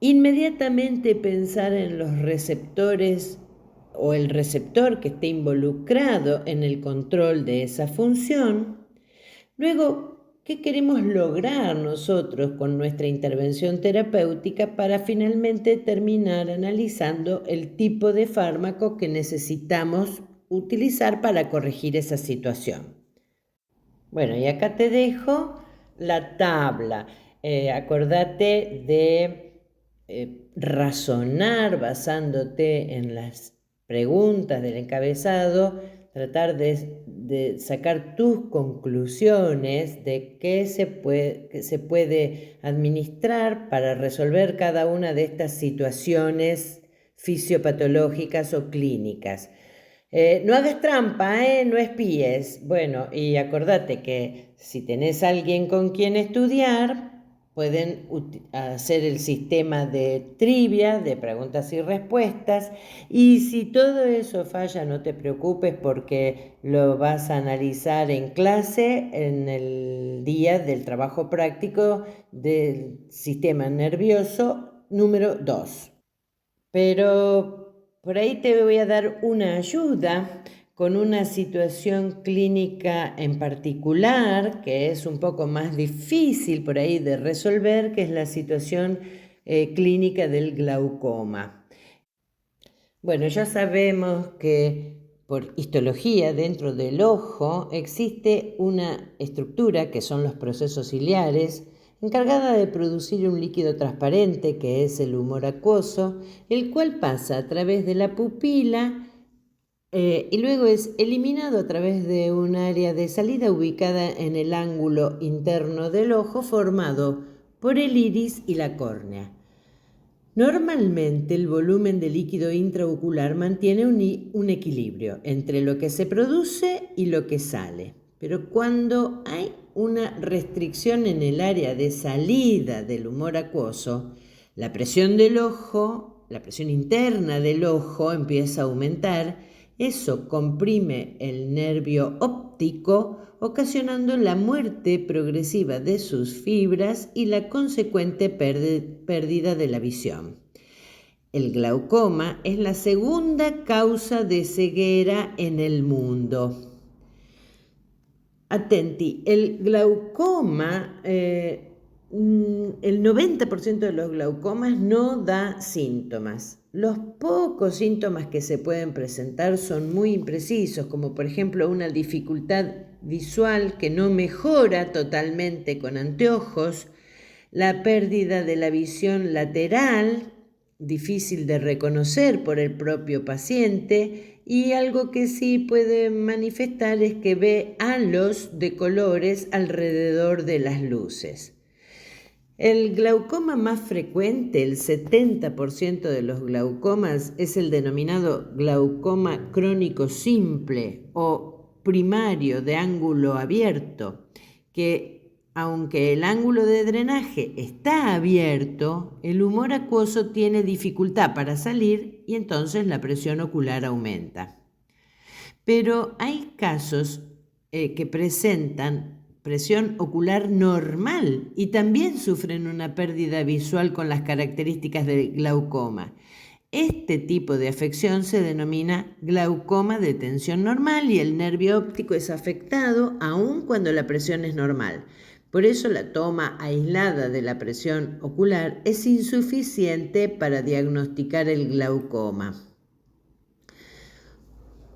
inmediatamente pensar en los receptores o el receptor que esté involucrado en el control de esa función. Luego, ¿qué queremos lograr nosotros con nuestra intervención terapéutica para finalmente terminar analizando el tipo de fármaco que necesitamos utilizar para corregir esa situación? Bueno, y acá te dejo la tabla. Acordate de razonar basándote en las preguntas del encabezado, tratar de sacar tus conclusiones de qué se puede administrar para resolver cada una de estas situaciones fisiopatológicas o clínicas. No hagas trampa, no espíes. Bueno, y acordate que si tenés alguien con quien estudiar, pueden hacer el sistema de trivia, de preguntas y respuestas. Y si todo eso falla, no te preocupes porque lo vas a analizar en clase en el día del trabajo práctico del sistema nervioso número 2. Pero por ahí te voy a dar una ayuda con una situación clínica en particular que es un poco más difícil por ahí de resolver, que es la situación clínica del glaucoma. Bueno, ya sabemos que por histología dentro del ojo existe una estructura que son los procesos ciliares, encargada de producir un líquido transparente que es el humor acuoso, el cual pasa a través de la pupila y luego es eliminado a través de un área de salida ubicada en el ángulo interno del ojo formado por el iris y la córnea. Normalmente el volumen de líquido intraocular mantiene un equilibrio entre lo que se produce y lo que sale, pero cuando hay una restricción en el área de salida del humor acuoso, la presión del ojo, la presión interna del ojo empieza a aumentar. Eso comprime el nervio óptico, ocasionando la muerte progresiva de sus fibras y la consecuente pérdida de la visión. El glaucoma es la segunda causa de ceguera en el mundo. Atenti, el glaucoma, el 90% de los glaucomas no da síntomas. Los pocos síntomas que se pueden presentar son muy imprecisos, como por ejemplo una dificultad visual que no mejora totalmente con anteojos, la pérdida de la visión lateral, difícil de reconocer por el propio paciente, y algo que sí puede manifestar es que ve halos de colores alrededor de las luces. El glaucoma más frecuente, el 70% de los glaucomas, es el denominado glaucoma crónico simple o primario de ángulo abierto, que aunque el ángulo de drenaje está abierto, el humor acuoso tiene dificultad para salir y entonces la presión ocular aumenta. Pero hay casos que presentan presión ocular normal y también sufren una pérdida visual con las características del glaucoma. Este tipo de afección se denomina glaucoma de tensión normal y el nervio óptico es afectado aun cuando la presión es normal. Por eso la toma aislada de la presión ocular es insuficiente para diagnosticar el glaucoma.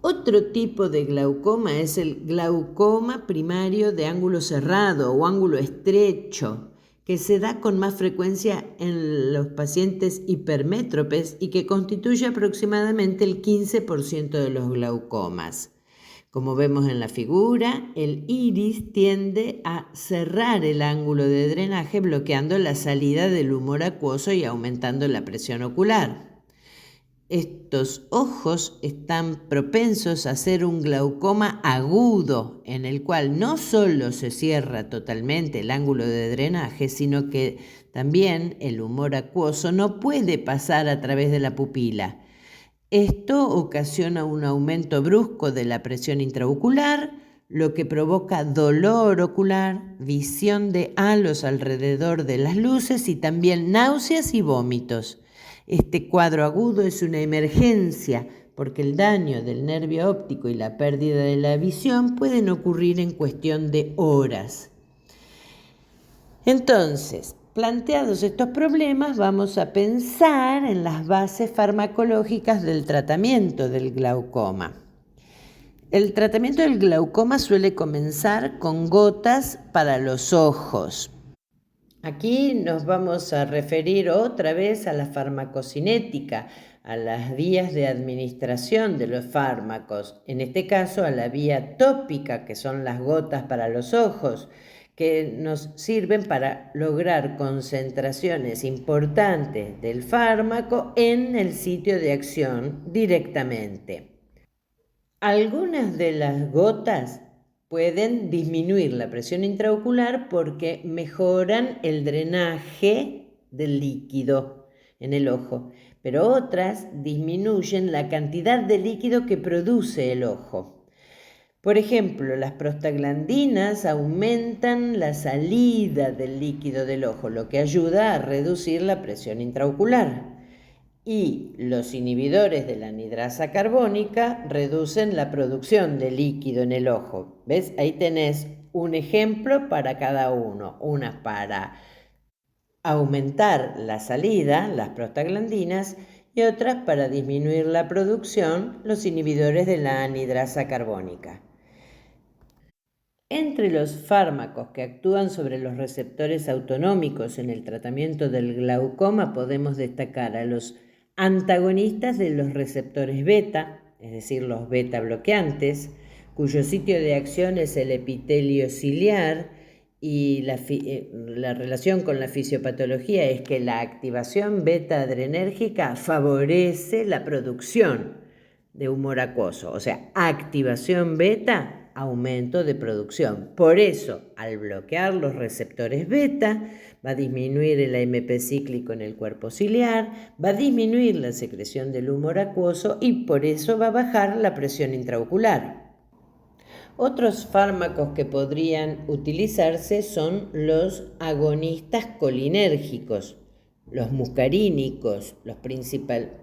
Otro tipo de glaucoma es el glaucoma primario de ángulo cerrado o ángulo estrecho, que se da con más frecuencia en los pacientes hipermétropes y que constituye aproximadamente el 15% de los glaucomas. Como vemos en la figura, el iris tiende a cerrar el ángulo de drenaje bloqueando la salida del humor acuoso y aumentando la presión ocular. Estos ojos están propensos a ser un glaucoma agudo, en el cual no solo se cierra totalmente el ángulo de drenaje, sino que también el humor acuoso no puede pasar a través de la pupila. Esto ocasiona un aumento brusco de la presión intraocular, lo que provoca dolor ocular, visión de halos alrededor de las luces y también náuseas y vómitos. Este cuadro agudo es una emergencia porque el daño del nervio óptico y la pérdida de la visión pueden ocurrir en cuestión de horas. Entonces, planteados estos problemas, vamos a pensar en las bases farmacológicas del tratamiento del glaucoma. El tratamiento del glaucoma suele comenzar con gotas para los ojos. Aquí nos vamos a referir otra vez a la farmacocinética, a las vías de administración de los fármacos, en este caso a la vía tópica, que son las gotas para los ojos, que nos sirven para lograr concentraciones importantes del fármaco en el sitio de acción directamente. Algunas de las gotas pueden disminuir la presión intraocular porque mejoran el drenaje del líquido en el ojo, pero otras disminuyen la cantidad de líquido que produce el ojo. Por ejemplo, las prostaglandinas aumentan la salida del líquido del ojo, lo que ayuda a reducir la presión intraocular. Y los inhibidores de la anhidrasa carbónica reducen la producción de líquido en el ojo. ¿Ves? Ahí tenés un ejemplo para cada uno. Una para aumentar la salida, las prostaglandinas, y otras para disminuir la producción, los inhibidores de la anhidrasa carbónica. Entre los fármacos que actúan sobre los receptores autonómicos en el tratamiento del glaucoma podemos destacar a los antagonistas de los receptores beta, es decir, los beta bloqueantes, cuyo sitio de acción es el epitelio ciliar, y la relación con la fisiopatología es que la activación beta adrenérgica favorece la producción de humor acuoso, o sea, activación beta, aumento de producción. Por eso, al bloquear los receptores beta, va a disminuir el AMP cíclico en el cuerpo ciliar, va a disminuir la secreción del humor acuoso y por eso va a bajar la presión intraocular. Otros fármacos que podrían utilizarse son los agonistas colinérgicos, los muscarínicos,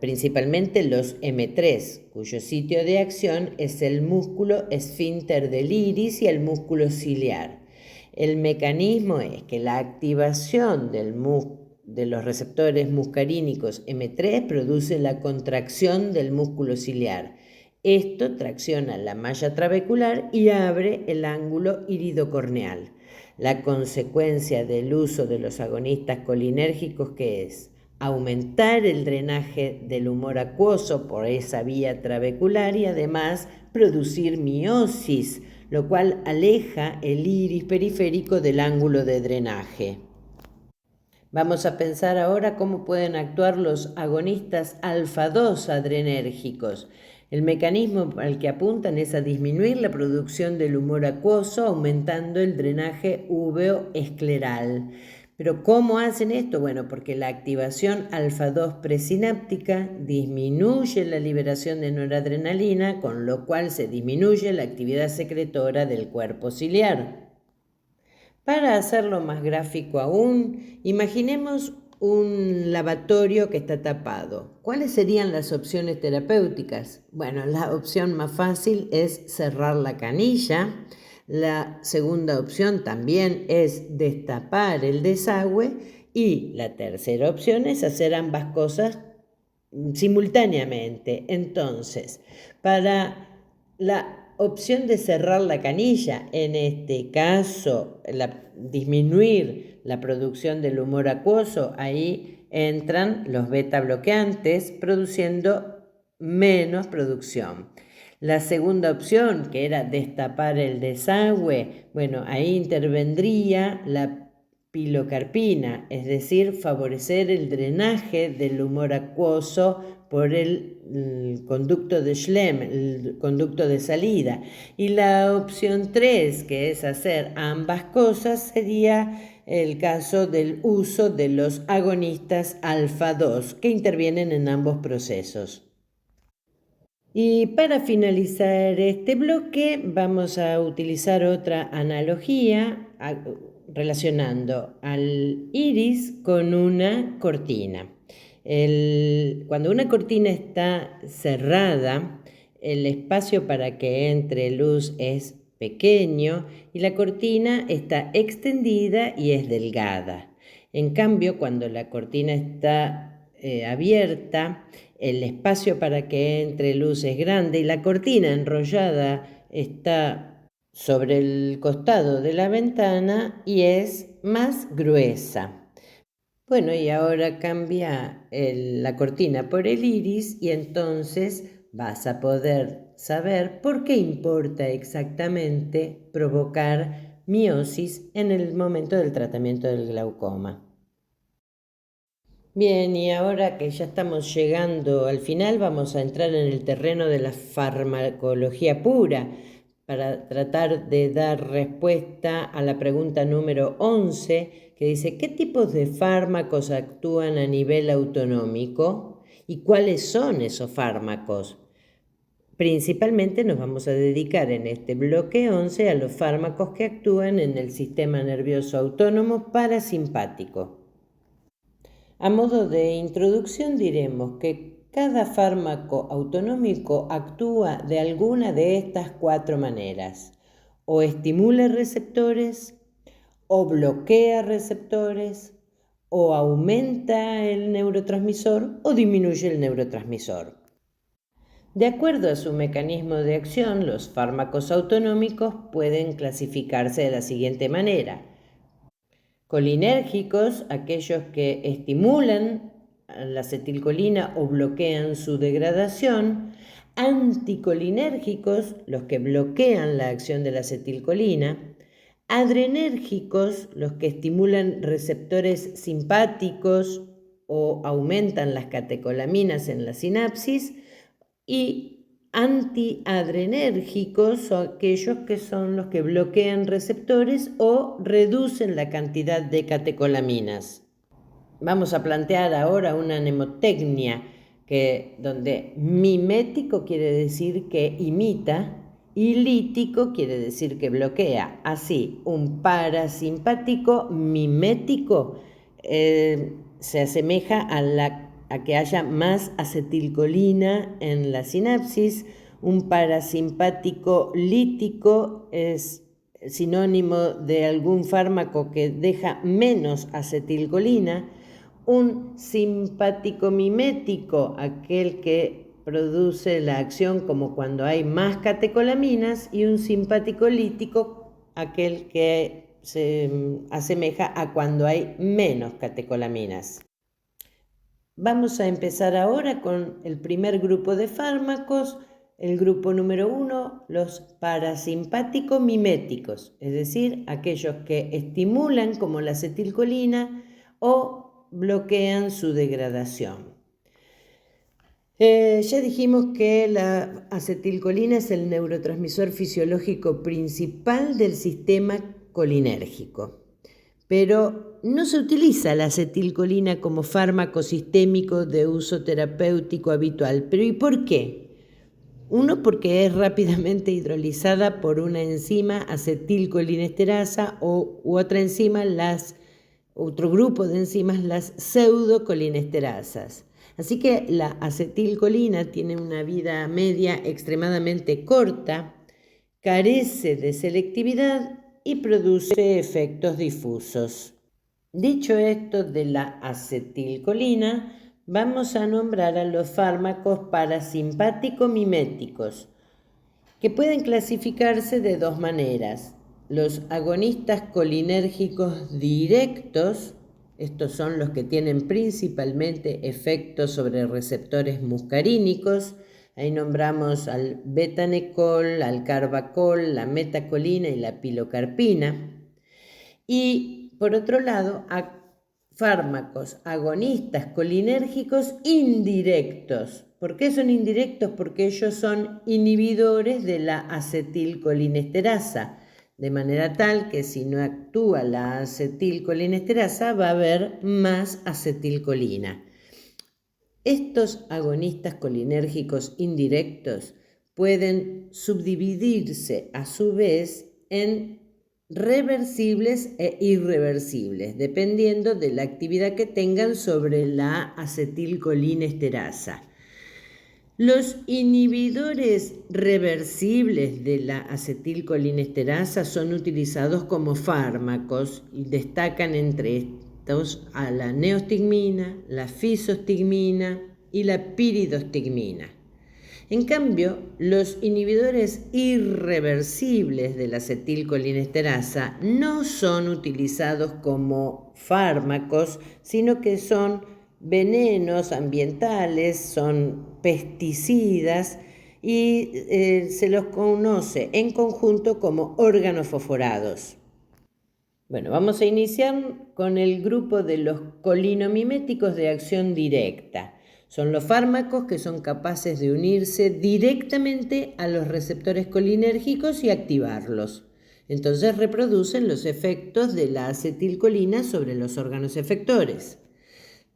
principalmente los M3, cuyo sitio de acción es el músculo esfínter del iris y el músculo ciliar. El mecanismo es que la activación de los receptores muscarínicos M3 produce la contracción del músculo ciliar. Esto tracciona la malla trabecular y abre el ángulo iridocorneal. La consecuencia del uso de los agonistas colinérgicos, que es aumentar el drenaje del humor acuoso por esa vía trabecular y además producir miosis, lo cual aleja el iris periférico del ángulo de drenaje. Vamos a pensar ahora cómo pueden actuar los agonistas alfa-2 adrenérgicos. El mecanismo al que apuntan es a disminuir la producción del humor acuoso, aumentando el drenaje uveo-escleral. ¿Pero cómo hacen esto? Bueno, porque la activación alfa-2 presináptica disminuye la liberación de noradrenalina, con lo cual se disminuye la actividad secretora del cuerpo ciliar. Para hacerlo más gráfico aún, imaginemos un lavatorio que está tapado. ¿Cuáles serían las opciones terapéuticas? Bueno, la opción más fácil es cerrar la canilla. La segunda opción también es destapar el desagüe. Y la tercera opción es hacer ambas cosas simultáneamente. Entonces, para la opción de cerrar la canilla, en este caso, disminuir la producción del humor acuoso, ahí entran los beta bloqueantes produciendo menos producción. La segunda opción, que era destapar el desagüe, bueno, ahí intervendría la pilocarpina, es decir, favorecer el drenaje del humor acuoso por el conducto de Schlemm, el conducto de salida. Y la opción 3, que es hacer ambas cosas, sería el caso del uso de los agonistas alfa 2, que intervienen en ambos procesos. Y para finalizar este bloque vamos a utilizar otra analogía relacionando al iris con una cortina. Cuando una cortina está cerrada, el espacio para que entre luz es pequeño y la cortina está extendida y es delgada. En cambio, cuando la cortina está abierta, el espacio para que entre luz es grande y la cortina enrollada está sobre el costado de la ventana y es más gruesa. Bueno, y ahora cambia la cortina por el iris y entonces vas a poder saber por qué importa exactamente provocar miosis en el momento del tratamiento del glaucoma. Bien, y ahora que ya estamos llegando al final, vamos a entrar en el terreno de la farmacología pura para tratar de dar respuesta a la pregunta número 11, que dice, ¿qué tipos de fármacos actúan a nivel autonómico y cuáles son esos fármacos? Principalmente nos vamos a dedicar en este bloque 11 a los fármacos que actúan en el sistema nervioso autónomo parasimpático. A modo de introducción diremos que cada fármaco autonómico actúa de alguna de estas 4 maneras. O estimula receptores, o bloquea receptores, o aumenta el neurotransmisor o disminuye el neurotransmisor. De acuerdo a su mecanismo de acción, los fármacos autonómicos pueden clasificarse de la siguiente manera. Colinérgicos, aquellos que estimulan la acetilcolina o bloquean su degradación. Anticolinérgicos, los que bloquean la acción de la acetilcolina. Adrenérgicos, los que estimulan receptores simpáticos o aumentan las catecolaminas en la sinapsis. Y antiadrenérgicos son aquellos que son los que bloquean receptores o reducen la cantidad de catecolaminas. Vamos a plantear ahora una mnemotecnia donde mimético quiere decir que imita y lítico quiere decir que bloquea. Así, un parasimpático mimético se asemeja a que haya más acetilcolina en la sinapsis. Un parasimpático lítico es sinónimo de algún fármaco que deja menos acetilcolina. Un simpático mimético, aquel que produce la acción como cuando hay más catecolaminas, y un simpático lítico, aquel que se asemeja a cuando hay menos catecolaminas. Vamos a empezar ahora con el primer grupo de fármacos, el grupo número 1, los parasimpático-miméticos, es decir, aquellos que estimulan como la acetilcolina o bloquean su degradación. Ya dijimos que la acetilcolina es el neurotransmisor fisiológico principal del sistema colinérgico. Pero no se utiliza la acetilcolina como fármaco sistémico de uso terapéutico habitual. ¿Pero y por qué? Uno, porque es rápidamente hidrolizada por una enzima acetilcolinesterasa u otra enzima, otro grupo de enzimas, las pseudocolinesterasas. Así que la acetilcolina tiene una vida media extremadamente corta, carece de selectividad y produce efectos difusos. Dicho esto de la acetilcolina, vamos a nombrar a los fármacos parasimpático-miméticos, que pueden clasificarse de dos maneras. Los agonistas colinérgicos directos, estos son los que tienen principalmente efectos sobre receptores muscarínicos. Ahí nombramos al betanecol, al carbacol, la metacolina y la pilocarpina. Y por otro lado, a fármacos agonistas colinérgicos indirectos. ¿Por qué son indirectos? Porque ellos son inhibidores de la acetilcolinesterasa, de manera tal que si no actúa la acetilcolinesterasa va a haber más acetilcolina. Estos agonistas colinérgicos indirectos pueden subdividirse a su vez en reversibles e irreversibles, dependiendo de la actividad que tengan sobre la acetilcolinesterasa. Los inhibidores reversibles de la acetilcolinesterasa son utilizados como fármacos y destacan entre estos a la neostigmina, la fisostigmina y la piridostigmina. En cambio, los inhibidores irreversibles de la acetilcolinesterasa no son utilizados como fármacos, sino que son venenos ambientales, son pesticidas y se los conoce en conjunto como organofosforados. Bueno, vamos a iniciar con el grupo de los colinomiméticos de acción directa. Son los fármacos que son capaces de unirse directamente a los receptores colinérgicos y activarlos. Entonces reproducen los efectos de la acetilcolina sobre los órganos efectores.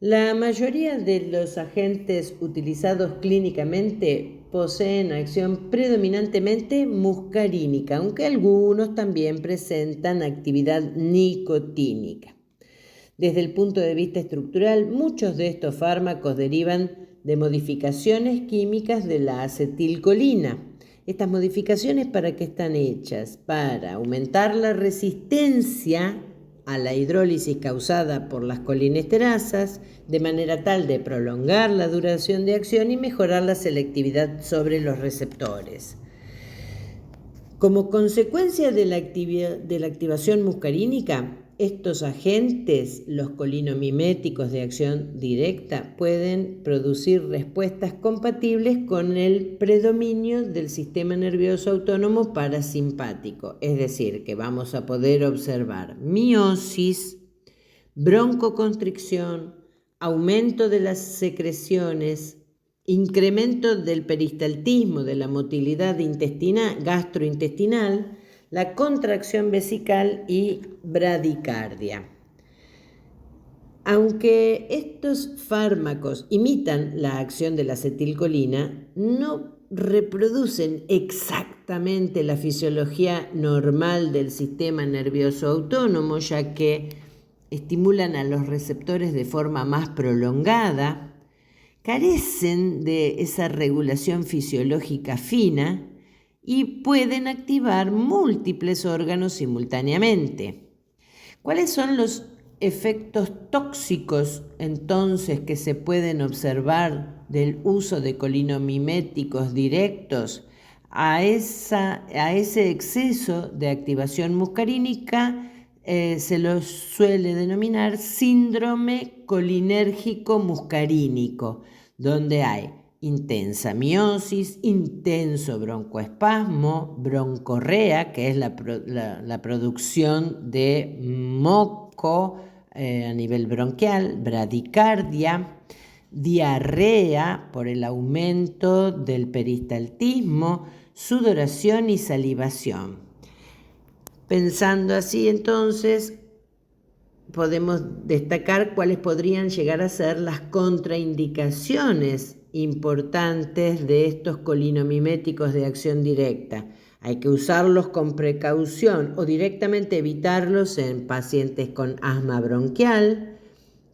La mayoría de los agentes utilizados clínicamente poseen acción predominantemente muscarínica, aunque algunos también presentan actividad nicotínica. Desde el punto de vista estructural, muchos de estos fármacos derivan de modificaciones químicas de la acetilcolina. Estas modificaciones, ¿para qué están hechas? Para aumentar la resistencia a la hidrólisis causada por las colinesterasas, de manera tal de prolongar la duración de acción y mejorar la selectividad sobre los receptores. Como consecuencia de la activación muscarínica, estos agentes, los colinomiméticos de acción directa, pueden producir respuestas compatibles con el predominio del sistema nervioso autónomo parasimpático, es decir, que vamos a poder observar miosis, broncoconstricción, aumento de las secreciones, incremento del peristaltismo, de la motilidad gastrointestinal, la contracción vesical y bradicardia. Aunque estos fármacos imitan la acción de la acetilcolina, no reproducen exactamente la fisiología normal del sistema nervioso autónomo, ya que estimulan a los receptores de forma más prolongada, carecen de esa regulación fisiológica fina y pueden activar múltiples órganos simultáneamente. ¿Cuáles son los efectos tóxicos entonces que se pueden observar del uso de colinomiméticos directos? A ese exceso de activación muscarínica se lo suele denominar síndrome colinérgico muscarínico, donde hay intensa miosis, intenso broncoespasmo, broncorrea, que es la producción de moco a nivel bronquial, bradicardia, diarrea por el aumento del peristaltismo, sudoración y salivación. Pensando así, entonces, podemos destacar cuáles podrían llegar a ser las contraindicaciones importantes de estos colinomiméticos de acción directa. Hay que usarlos con precaución o directamente evitarlos en pacientes con asma bronquial,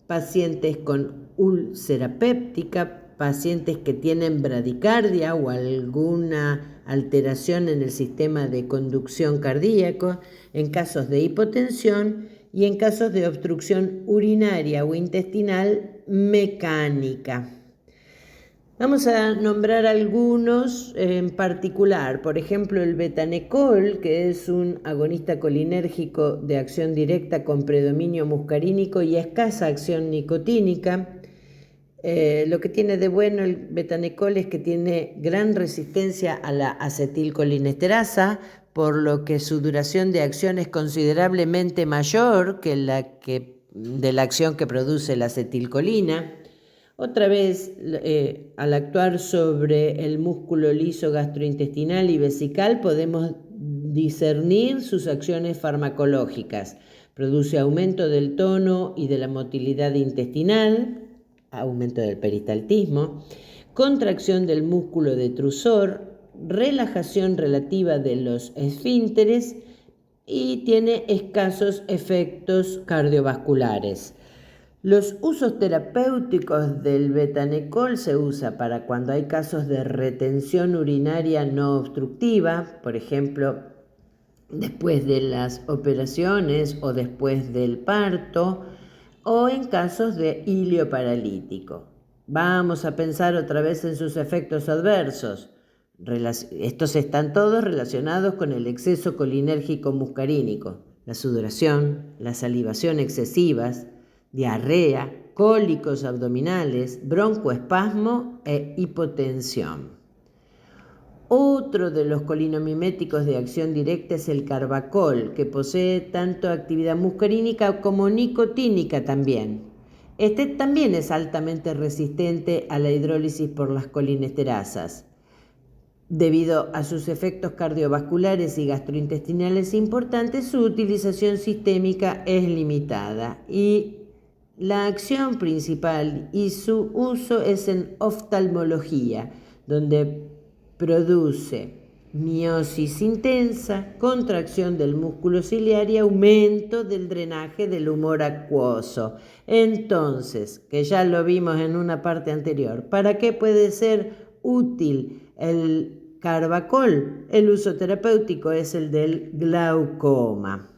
pacientes con úlcera péptica, pacientes que tienen bradicardia o alguna alteración en el sistema de conducción cardíaco, en casos de hipotensión y en casos de obstrucción urinaria o intestinal mecánica. Vamos a nombrar algunos en particular, por ejemplo el betanecol, que es un agonista colinérgico de acción directa con predominio muscarínico y escasa acción nicotínica. Lo que tiene de bueno el betanecol es que tiene gran resistencia a la acetilcolinesterasa, por lo que su duración de acción es considerablemente mayor que de la acción que produce la acetilcolina. Otra vez, al actuar sobre el músculo liso gastrointestinal y vesical, podemos discernir sus acciones farmacológicas. Produce aumento del tono y de la motilidad intestinal, aumento del peristaltismo, contracción del músculo detrusor, relajación relativa de los esfínteres y tiene escasos efectos cardiovasculares. Los usos terapéuticos del betanecol se usa para cuando hay casos de retención urinaria no obstructiva, por ejemplo, después de las operaciones o después del parto, o en casos de ilio paralítico. Vamos a pensar otra vez en sus efectos adversos. Estos están todos relacionados con el exceso colinérgico muscarínico, la sudoración, la salivación excesivas, diarrea, cólicos abdominales, broncoespasmo e hipotensión. Otro de los colinomiméticos de acción directa es el carbacol, que posee tanto actividad muscarínica como nicotínica también. Este también es altamente resistente a la hidrólisis por las colinesterasas. Debido a sus efectos cardiovasculares y gastrointestinales importantes, su utilización sistémica es limitada y la acción principal y su uso es en oftalmología, donde produce miosis intensa, contracción del músculo ciliar y aumento del drenaje del humor acuoso. Entonces, que ya lo vimos en una parte anterior, ¿para qué puede ser útil el carbacol? El uso terapéutico es el del glaucoma.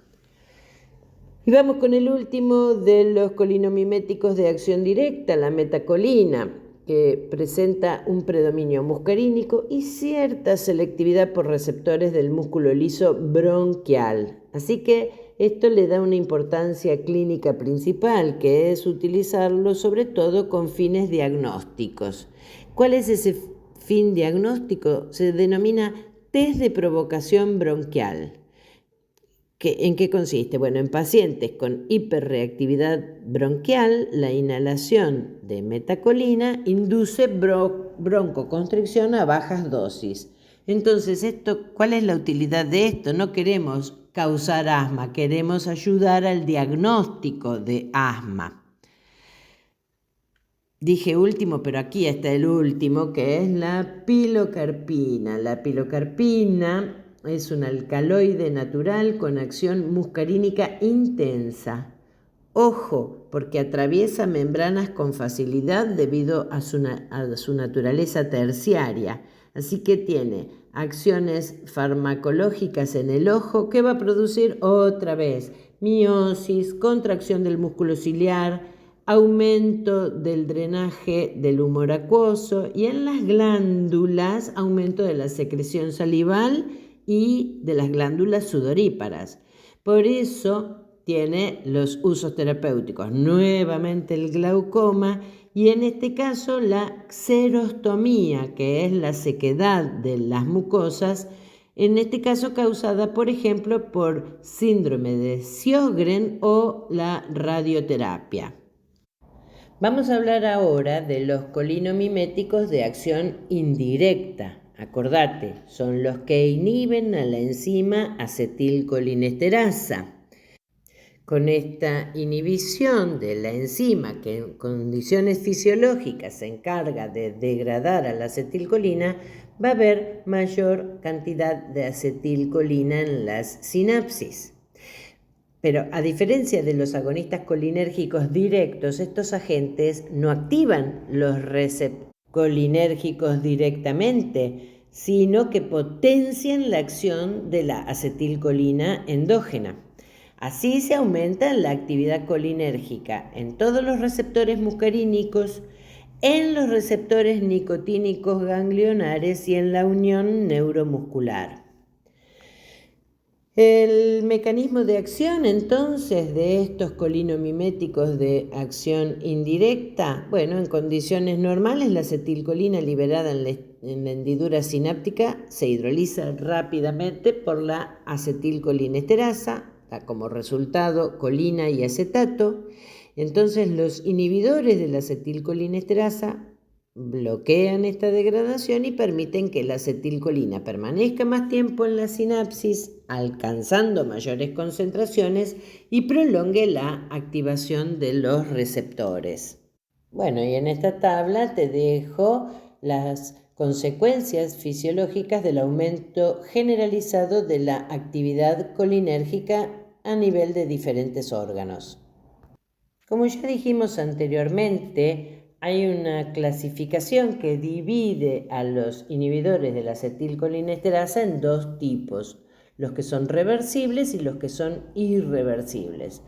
Y vamos con el último de los colinomiméticos de acción directa, la metacolina, que presenta un predominio muscarínico y cierta selectividad por receptores del músculo liso bronquial. Así que esto le da una importancia clínica principal, que es utilizarlo sobre todo con fines diagnósticos. ¿Cuál es ese fin diagnóstico? Se denomina test de provocación bronquial. ¿En qué consiste? Bueno, en pacientes con hiperreactividad bronquial, la inhalación de metacolina induce broncoconstricción a bajas dosis. Entonces, ¿cuál es la utilidad de esto? No queremos causar asma, queremos ayudar al diagnóstico de asma. Dije último, pero aquí está el último, que es la pilocarpina. La pilocarpina es un alcaloide natural con acción muscarínica intensa. Ojo, porque atraviesa membranas con facilidad debido a su naturaleza terciaria. Así que tiene acciones farmacológicas en el ojo que va a producir otra vez miosis, contracción del músculo ciliar, aumento del drenaje del humor acuoso y en las glándulas aumento de la secreción salival y de las glándulas sudoríparas. Por eso tiene los usos terapéuticos, nuevamente el glaucoma y en este caso la xerostomía, que es la sequedad de las mucosas, en este caso causada, por ejemplo, por síndrome de Sjögren o la radioterapia. Vamos a hablar ahora de los colinomiméticos de acción indirecta. Acordate, son los que inhiben a la enzima acetilcolinesterasa. Con esta inhibición de la enzima que en condiciones fisiológicas se encarga de degradar a la acetilcolina, va a haber mayor cantidad de acetilcolina en las sinapsis. Pero a diferencia de los agonistas colinérgicos directos, estos agentes no activan los receptores colinérgicos directamente, sino que potencian la acción de la acetilcolina endógena. Así se aumenta la actividad colinérgica en todos los receptores muscarínicos, en los receptores nicotínicos ganglionares y en la unión neuromuscular. El mecanismo de acción entonces de estos colinomiméticos de acción indirecta, en condiciones normales la acetilcolina liberada en la hendidura sináptica se hidroliza rápidamente por la acetilcolinesterasa, da como resultado colina y acetato. Entonces los inhibidores de la acetilcolinesterasa bloquean esta degradación y permiten que la acetilcolina permanezca más tiempo en la sinapsis, alcanzando mayores concentraciones y prolongue la activación de los receptores. Y en esta tabla te dejo las consecuencias fisiológicas del aumento generalizado de la actividad colinérgica a nivel de diferentes órganos. Como ya dijimos anteriormente, hay una clasificación que divide a los inhibidores de la acetilcolinesterasa en dos tipos, los que son reversibles y los que son irreversibles.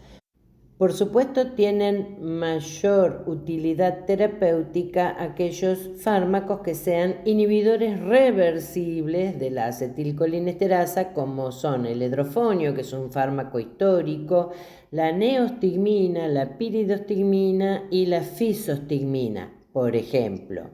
Por supuesto, tienen mayor utilidad terapéutica aquellos fármacos que sean inhibidores reversibles de la acetilcolinesterasa, como son el edrofonio, que es un fármaco histórico, la neostigmina, la piridostigmina y la fisostigmina, por ejemplo.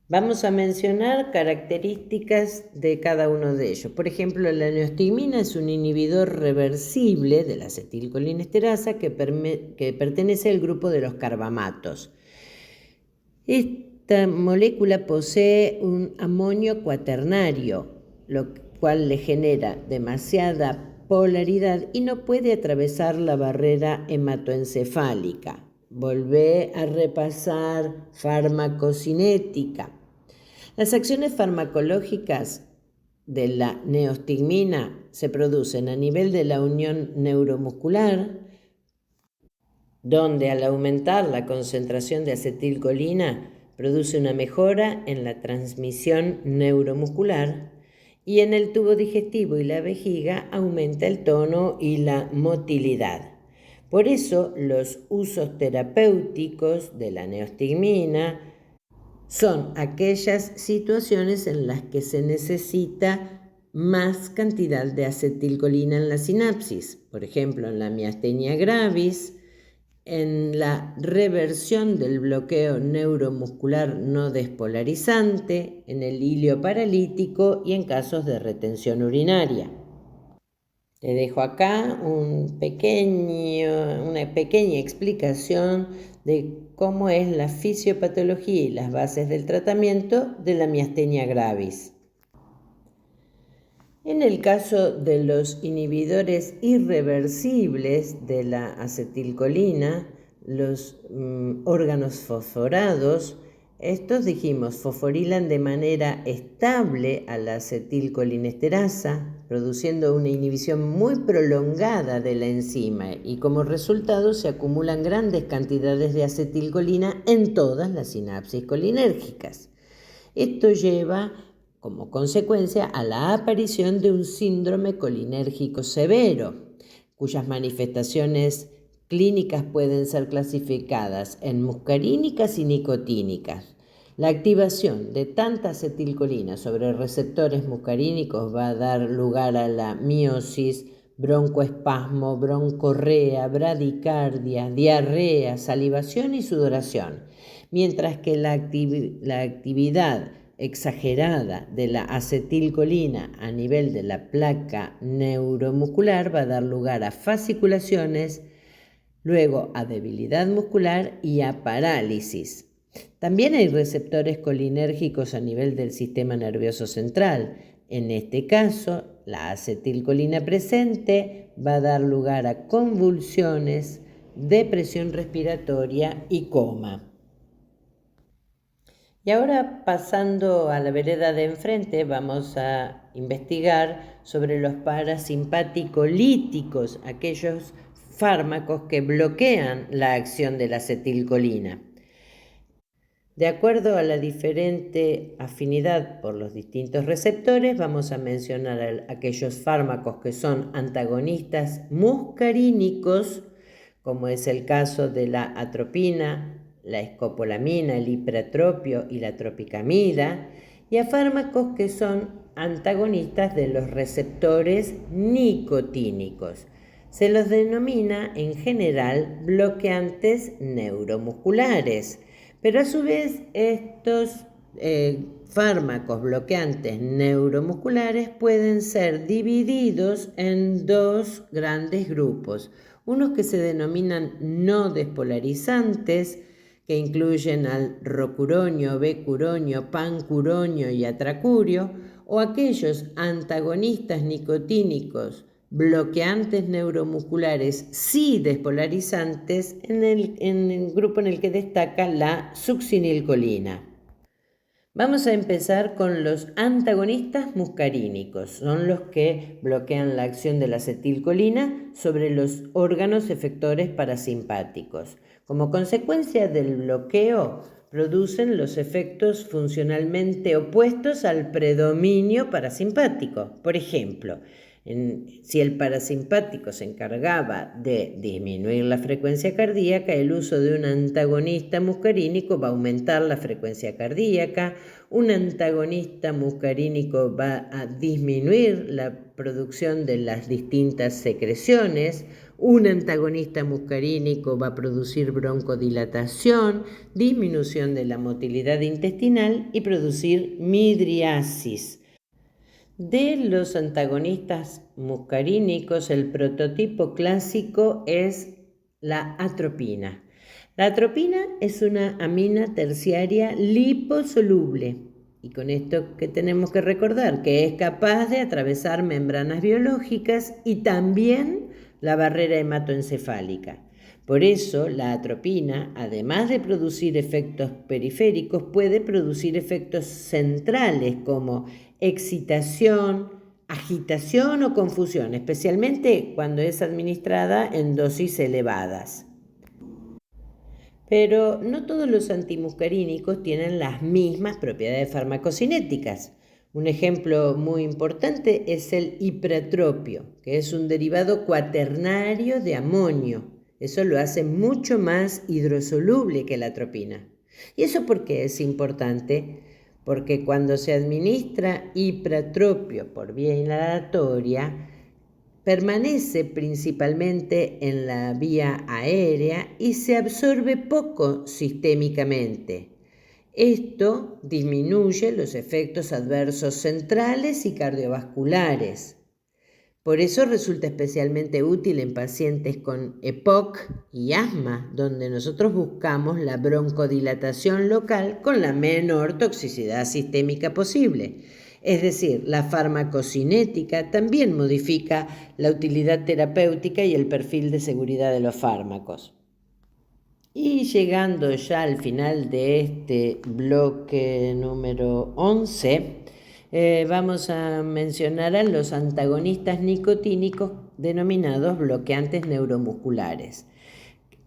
Vamos a mencionar características de cada uno de ellos. Por ejemplo, la neostigmina es un inhibidor reversible de la acetilcolinesterasa que pertenece al grupo de los carbamatos. Esta molécula posee un amonio cuaternario, lo cual le genera demasiada polaridad y no puede atravesar la barrera hematoencefálica. Volvé a repasar farmacocinética. Las acciones farmacológicas de la neostigmina se producen a nivel de la unión neuromuscular, donde al aumentar la concentración de acetilcolina produce una mejora en la transmisión neuromuscular, y en el tubo digestivo y la vejiga aumenta el tono y la motilidad. Por eso, los usos terapéuticos de la neostigmina son aquellas situaciones en las que se necesita más cantidad de acetilcolina en la sinapsis, por ejemplo, en la miastenia gravis, en la reversión del bloqueo neuromuscular no despolarizante, en el hilio paralítico y en casos de retención urinaria. Te dejo acá una pequeña explicación de cómo es la fisiopatología y las bases del tratamiento de la miastenia gravis. En el caso de los inhibidores irreversibles de la acetilcolina, los órganos fosforados, estos fosforilan de manera estable a la acetilcolinesterasa, produciendo una inhibición muy prolongada de la enzima y como resultado se acumulan grandes cantidades de acetilcolina en todas las sinapsis colinérgicas. Esto lleva como consecuencia a la aparición de un síndrome colinérgico severo, cuyas manifestaciones clínicas pueden ser clasificadas en muscarínicas y nicotínicas. La activación de tanta acetilcolina sobre receptores muscarínicos va a dar lugar a la miosis, broncoespasmo, broncorrea, bradicardia, diarrea, salivación y sudoración, mientras que la actividad exagerada de la acetilcolina a nivel de la placa neuromuscular va a dar lugar a fasciculaciones, luego a debilidad muscular y a parálisis. También hay receptores colinérgicos a nivel del sistema nervioso central. En este caso, la acetilcolina presente va a dar lugar a convulsiones, depresión respiratoria y coma. Y ahora, pasando a la vereda de enfrente, vamos a investigar sobre los parasimpaticolíticos, aquellos fármacos que bloquean la acción de la acetilcolina. De acuerdo a la diferente afinidad por los distintos receptores, vamos a mencionar aquellos fármacos que son antagonistas muscarínicos, como es el caso de la atropina, la escopolamina, el ipratropio y la tropicamida, y a fármacos que son antagonistas de los receptores nicotínicos. Se los denomina en general bloqueantes neuromusculares, pero a su vez estos fármacos bloqueantes neuromusculares pueden ser divididos en dos grandes grupos. Unos que se denominan no despolarizantes, que incluyen al rocuronio, becuronio, pancuronio y atracurio, o aquellos antagonistas nicotínicos bloqueantes neuromusculares sí despolarizantes en el grupo en el que destaca la succinilcolina. Vamos a empezar con los antagonistas muscarínicos. Son los que bloquean la acción de la acetilcolina sobre los órganos efectores parasimpáticos. Como consecuencia del bloqueo, producen los efectos funcionalmente opuestos al predominio parasimpático. Por ejemplo, si el parasimpático se encargaba de disminuir la frecuencia cardíaca, el uso de un antagonista muscarínico va a aumentar la frecuencia cardíaca. Un antagonista muscarínico va a disminuir la producción de las distintas secreciones. Un antagonista muscarínico va a producir broncodilatación, disminución de la motilidad intestinal y producir midriasis. De los antagonistas muscarínicos, el prototipo clásico es la atropina. La atropina es una amina terciaria liposoluble. Y con esto que tenemos que recordar, que es capaz de atravesar membranas biológicas y también la barrera hematoencefálica. Por eso, la atropina, además de producir efectos periféricos, puede producir efectos centrales como excitación, agitación o confusión, especialmente cuando es administrada en dosis elevadas. Pero no todos los antimuscarínicos tienen las mismas propiedades farmacocinéticas. Un ejemplo muy importante es el ipratropio, que es un derivado cuaternario de amonio. Eso lo hace mucho más hidrosoluble que la atropina. ¿Y eso por qué es importante? Porque cuando se administra ipratropio por vía inhalatoria, permanece principalmente en la vía aérea y se absorbe poco sistémicamente. Esto disminuye los efectos adversos centrales y cardiovasculares. Por eso resulta especialmente útil en pacientes con EPOC y asma, donde nosotros buscamos la broncodilatación local con la menor toxicidad sistémica posible. Es decir, la farmacocinética también modifica la utilidad terapéutica y el perfil de seguridad de los fármacos. Y llegando ya al final de este bloque número 11, vamos a mencionar a los antagonistas nicotínicos denominados bloqueantes neuromusculares.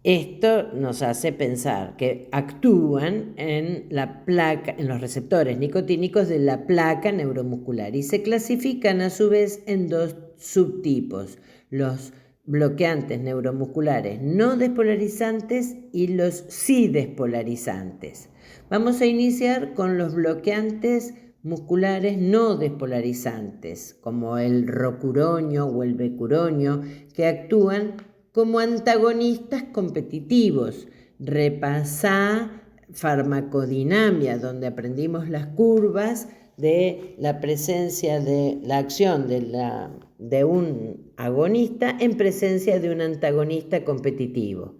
Esto nos hace pensar que actúan en los receptores nicotínicos de la placa neuromuscular y se clasifican a su vez en dos subtipos: los bloqueantes neuromusculares no despolarizantes y los sí despolarizantes. Vamos a iniciar con los bloqueantes musculares no despolarizantes, como el rocuronio o el becuronio, que actúan como antagonistas competitivos. Repasá farmacodinamia, donde aprendimos las curvas de la presencia de la acción de un agonista en presencia de un antagonista competitivo.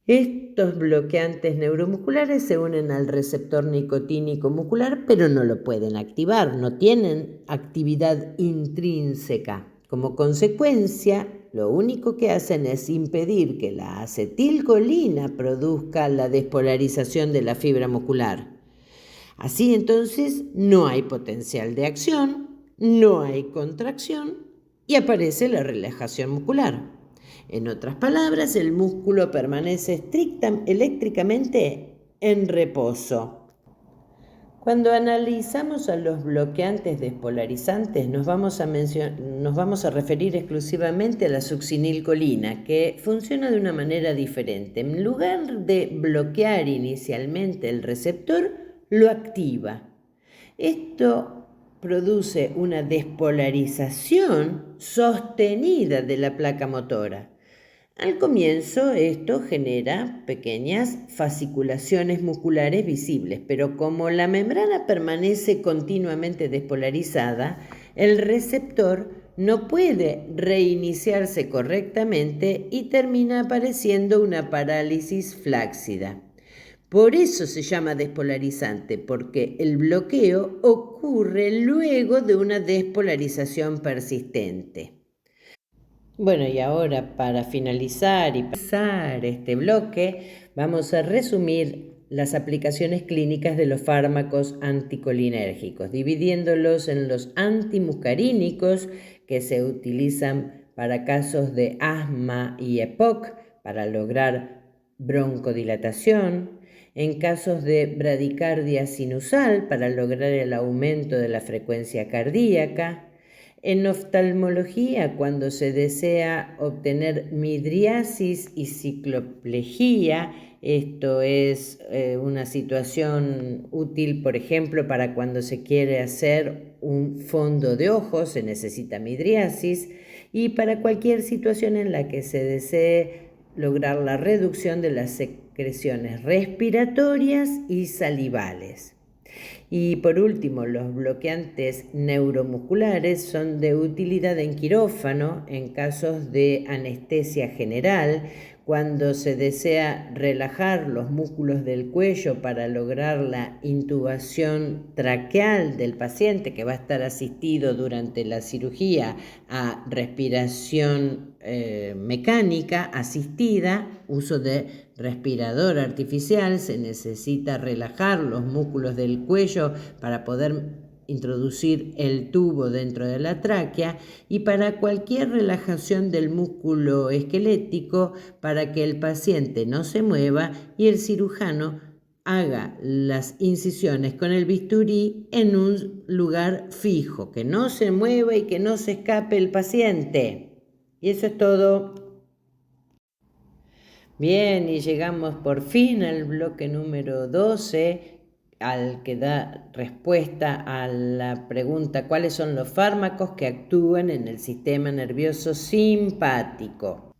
Estos bloqueantes neuromusculares se unen al receptor nicotínico muscular, pero no lo pueden activar, no tienen actividad intrínseca. Como consecuencia, lo único que hacen es impedir que la acetilcolina produzca la despolarización de la fibra muscular. Así entonces no hay potencial de acción, no hay contracción y aparece la relajación muscular. En otras palabras, el músculo permanece eléctricamente en reposo. Cuando analizamos a los bloqueantes despolarizantes, nos vamos a referir exclusivamente a la succinilcolina, que funciona de una manera diferente. En lugar de bloquear inicialmente el receptor, lo activa. Esto produce una despolarización sostenida de la placa motora. Al comienzo esto genera pequeñas fasciculaciones musculares visibles, pero como la membrana permanece continuamente despolarizada, el receptor no puede reiniciarse correctamente y termina apareciendo una parálisis flácida. Por eso se llama despolarizante, porque el bloqueo ocurre luego de una despolarización persistente. Bueno, y ahora para finalizar y pasar este bloque, vamos a resumir las aplicaciones clínicas de los fármacos anticolinérgicos, dividiéndolos en los antimuscarínicos, que se utilizan para casos de asma y EPOC, para lograr broncodilatación, en casos de bradicardia sinusal, para lograr el aumento de la frecuencia cardíaca, en oftalmología, cuando se desea obtener midriasis y cicloplejía, esto es una situación útil, por ejemplo, para cuando se quiere hacer un fondo de ojos, se necesita midriasis, y para cualquier situación en la que se desee lograr la reducción de las secreciones respiratorias y salivales. Y por último, los bloqueantes neuromusculares son de utilidad en quirófano en casos de anestesia general, cuando se desea relajar los músculos del cuello para lograr la intubación traqueal del paciente que va a estar asistido durante la cirugía a respiración mecánica asistida, uso de respirador artificial. Se necesita relajar los músculos del cuello para poder introducir el tubo dentro de la tráquea, y para cualquier relajación del músculo esquelético para que el paciente no se mueva y el cirujano haga las incisiones con el bisturí en un lugar fijo, que no se mueva y que no se escape el paciente. Y eso es todo. Bien, y llegamos por fin al bloque número 12, al que da respuesta a la pregunta: ¿cuáles son los fármacos que actúan en el sistema nervioso simpático?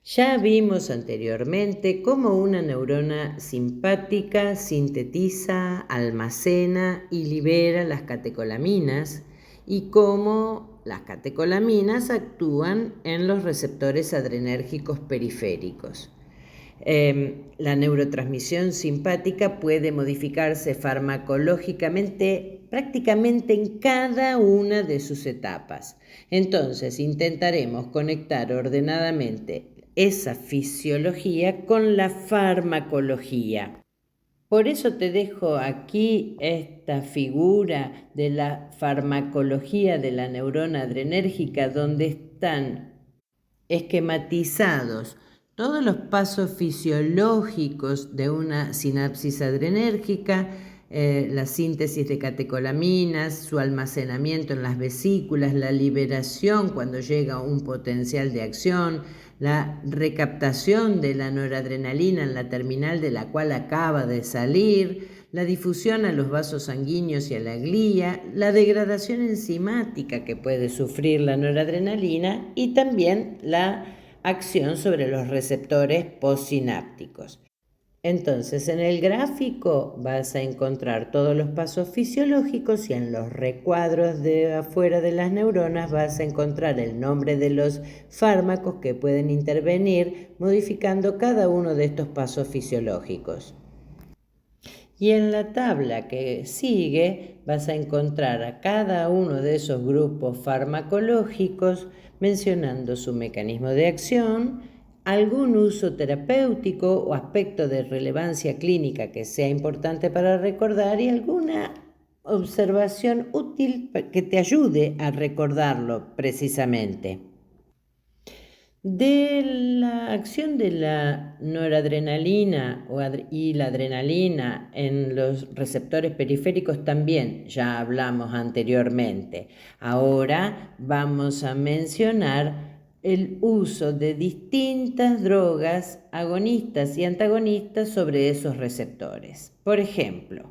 Ya vimos anteriormente cómo una neurona simpática sintetiza, almacena y libera las catecolaminas, y cómo las catecolaminas actúan en los receptores adrenérgicos periféricos. La neurotransmisión simpática puede modificarse farmacológicamente prácticamente en cada una de sus etapas. Entonces intentaremos conectar ordenadamente esa fisiología con la farmacología. Por eso te dejo aquí esta figura de la farmacología de la neurona adrenérgica, donde están esquematizados todos los pasos fisiológicos de una sinapsis adrenérgica, la síntesis de catecolaminas, su almacenamiento en las vesículas, la liberación cuando llega un potencial de acción, la recaptación de la noradrenalina en la terminal de la cual acaba de salir, la difusión a los vasos sanguíneos y a la glía, la degradación enzimática que puede sufrir la noradrenalina, y también la acción sobre los receptores postsinápticos. Entonces, en el gráfico vas a encontrar todos los pasos fisiológicos, y en los recuadros de afuera de las neuronas vas a encontrar el nombre de los fármacos que pueden intervenir modificando cada uno de estos pasos fisiológicos. Y en la tabla que sigue vas a encontrar a cada uno de esos grupos farmacológicos mencionando su mecanismo de acción, algún uso terapéutico o aspecto de relevancia clínica que sea importante para recordar y alguna observación útil que te ayude a recordarlo precisamente. De la acción de la noradrenalina y la adrenalina en los receptores periféricos también ya hablamos anteriormente. Ahora vamos a mencionar el uso de distintas drogas agonistas y antagonistas sobre esos receptores. Por ejemplo,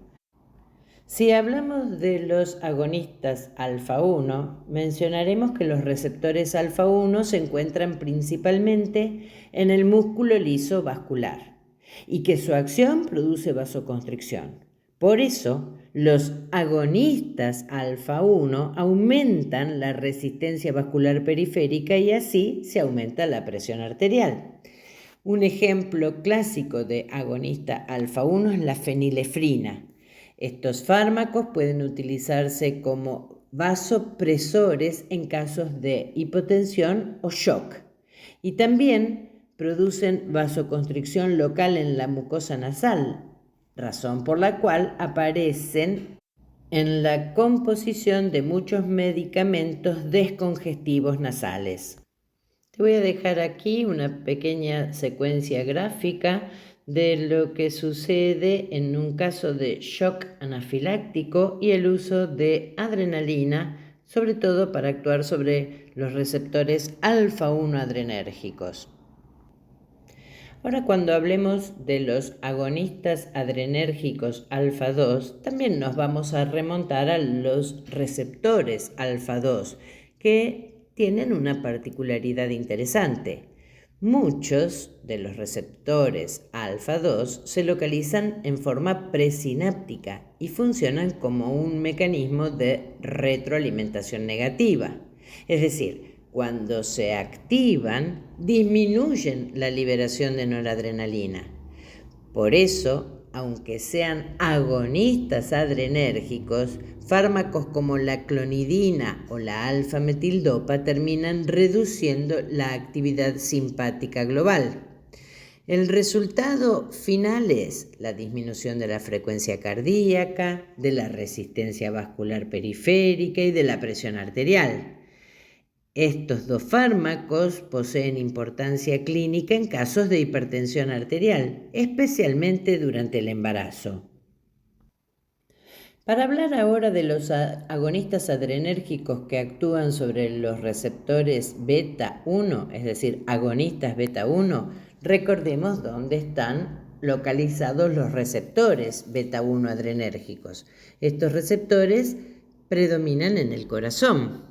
si hablamos de los agonistas alfa-1, mencionaremos que los receptores alfa-1 se encuentran principalmente en el músculo liso vascular y que su acción produce vasoconstricción. Por eso, los agonistas alfa-1 aumentan la resistencia vascular periférica y así se aumenta la presión arterial. Un ejemplo clásico de agonista alfa-1 es la fenilefrina. Estos fármacos pueden utilizarse como vasopresores en casos de hipotensión o shock y también producen vasoconstricción local en la mucosa nasal, razón por la cual aparecen en la composición de muchos medicamentos descongestivos nasales. Te voy a dejar aquí una pequeña secuencia gráfica de lo que sucede en un caso de shock anafiláctico y el uso de adrenalina, sobre todo para actuar sobre los receptores alfa-1 adrenérgicos. Ahora, cuando hablemos de los agonistas adrenérgicos alfa-2, también nos vamos a remontar a los receptores alfa-2, que tienen una particularidad interesante. Muchos de los receptores alfa-2 se localizan en forma presináptica y funcionan como un mecanismo de retroalimentación negativa. Es decir, cuando se activan, disminuyen la liberación de noradrenalina. Por eso, aunque sean agonistas adrenérgicos, fármacos como la clonidina o la alfa-metildopa terminan reduciendo la actividad simpática global. El resultado final es la disminución de la frecuencia cardíaca, de la resistencia vascular periférica y de la presión arterial. Estos dos fármacos poseen importancia clínica en casos de hipertensión arterial, especialmente durante el embarazo. Para hablar ahora de los agonistas adrenérgicos que actúan sobre los receptores beta-1, es decir, agonistas beta-1, recordemos dónde están localizados los receptores beta-1 adrenérgicos. Estos receptores predominan en el corazón.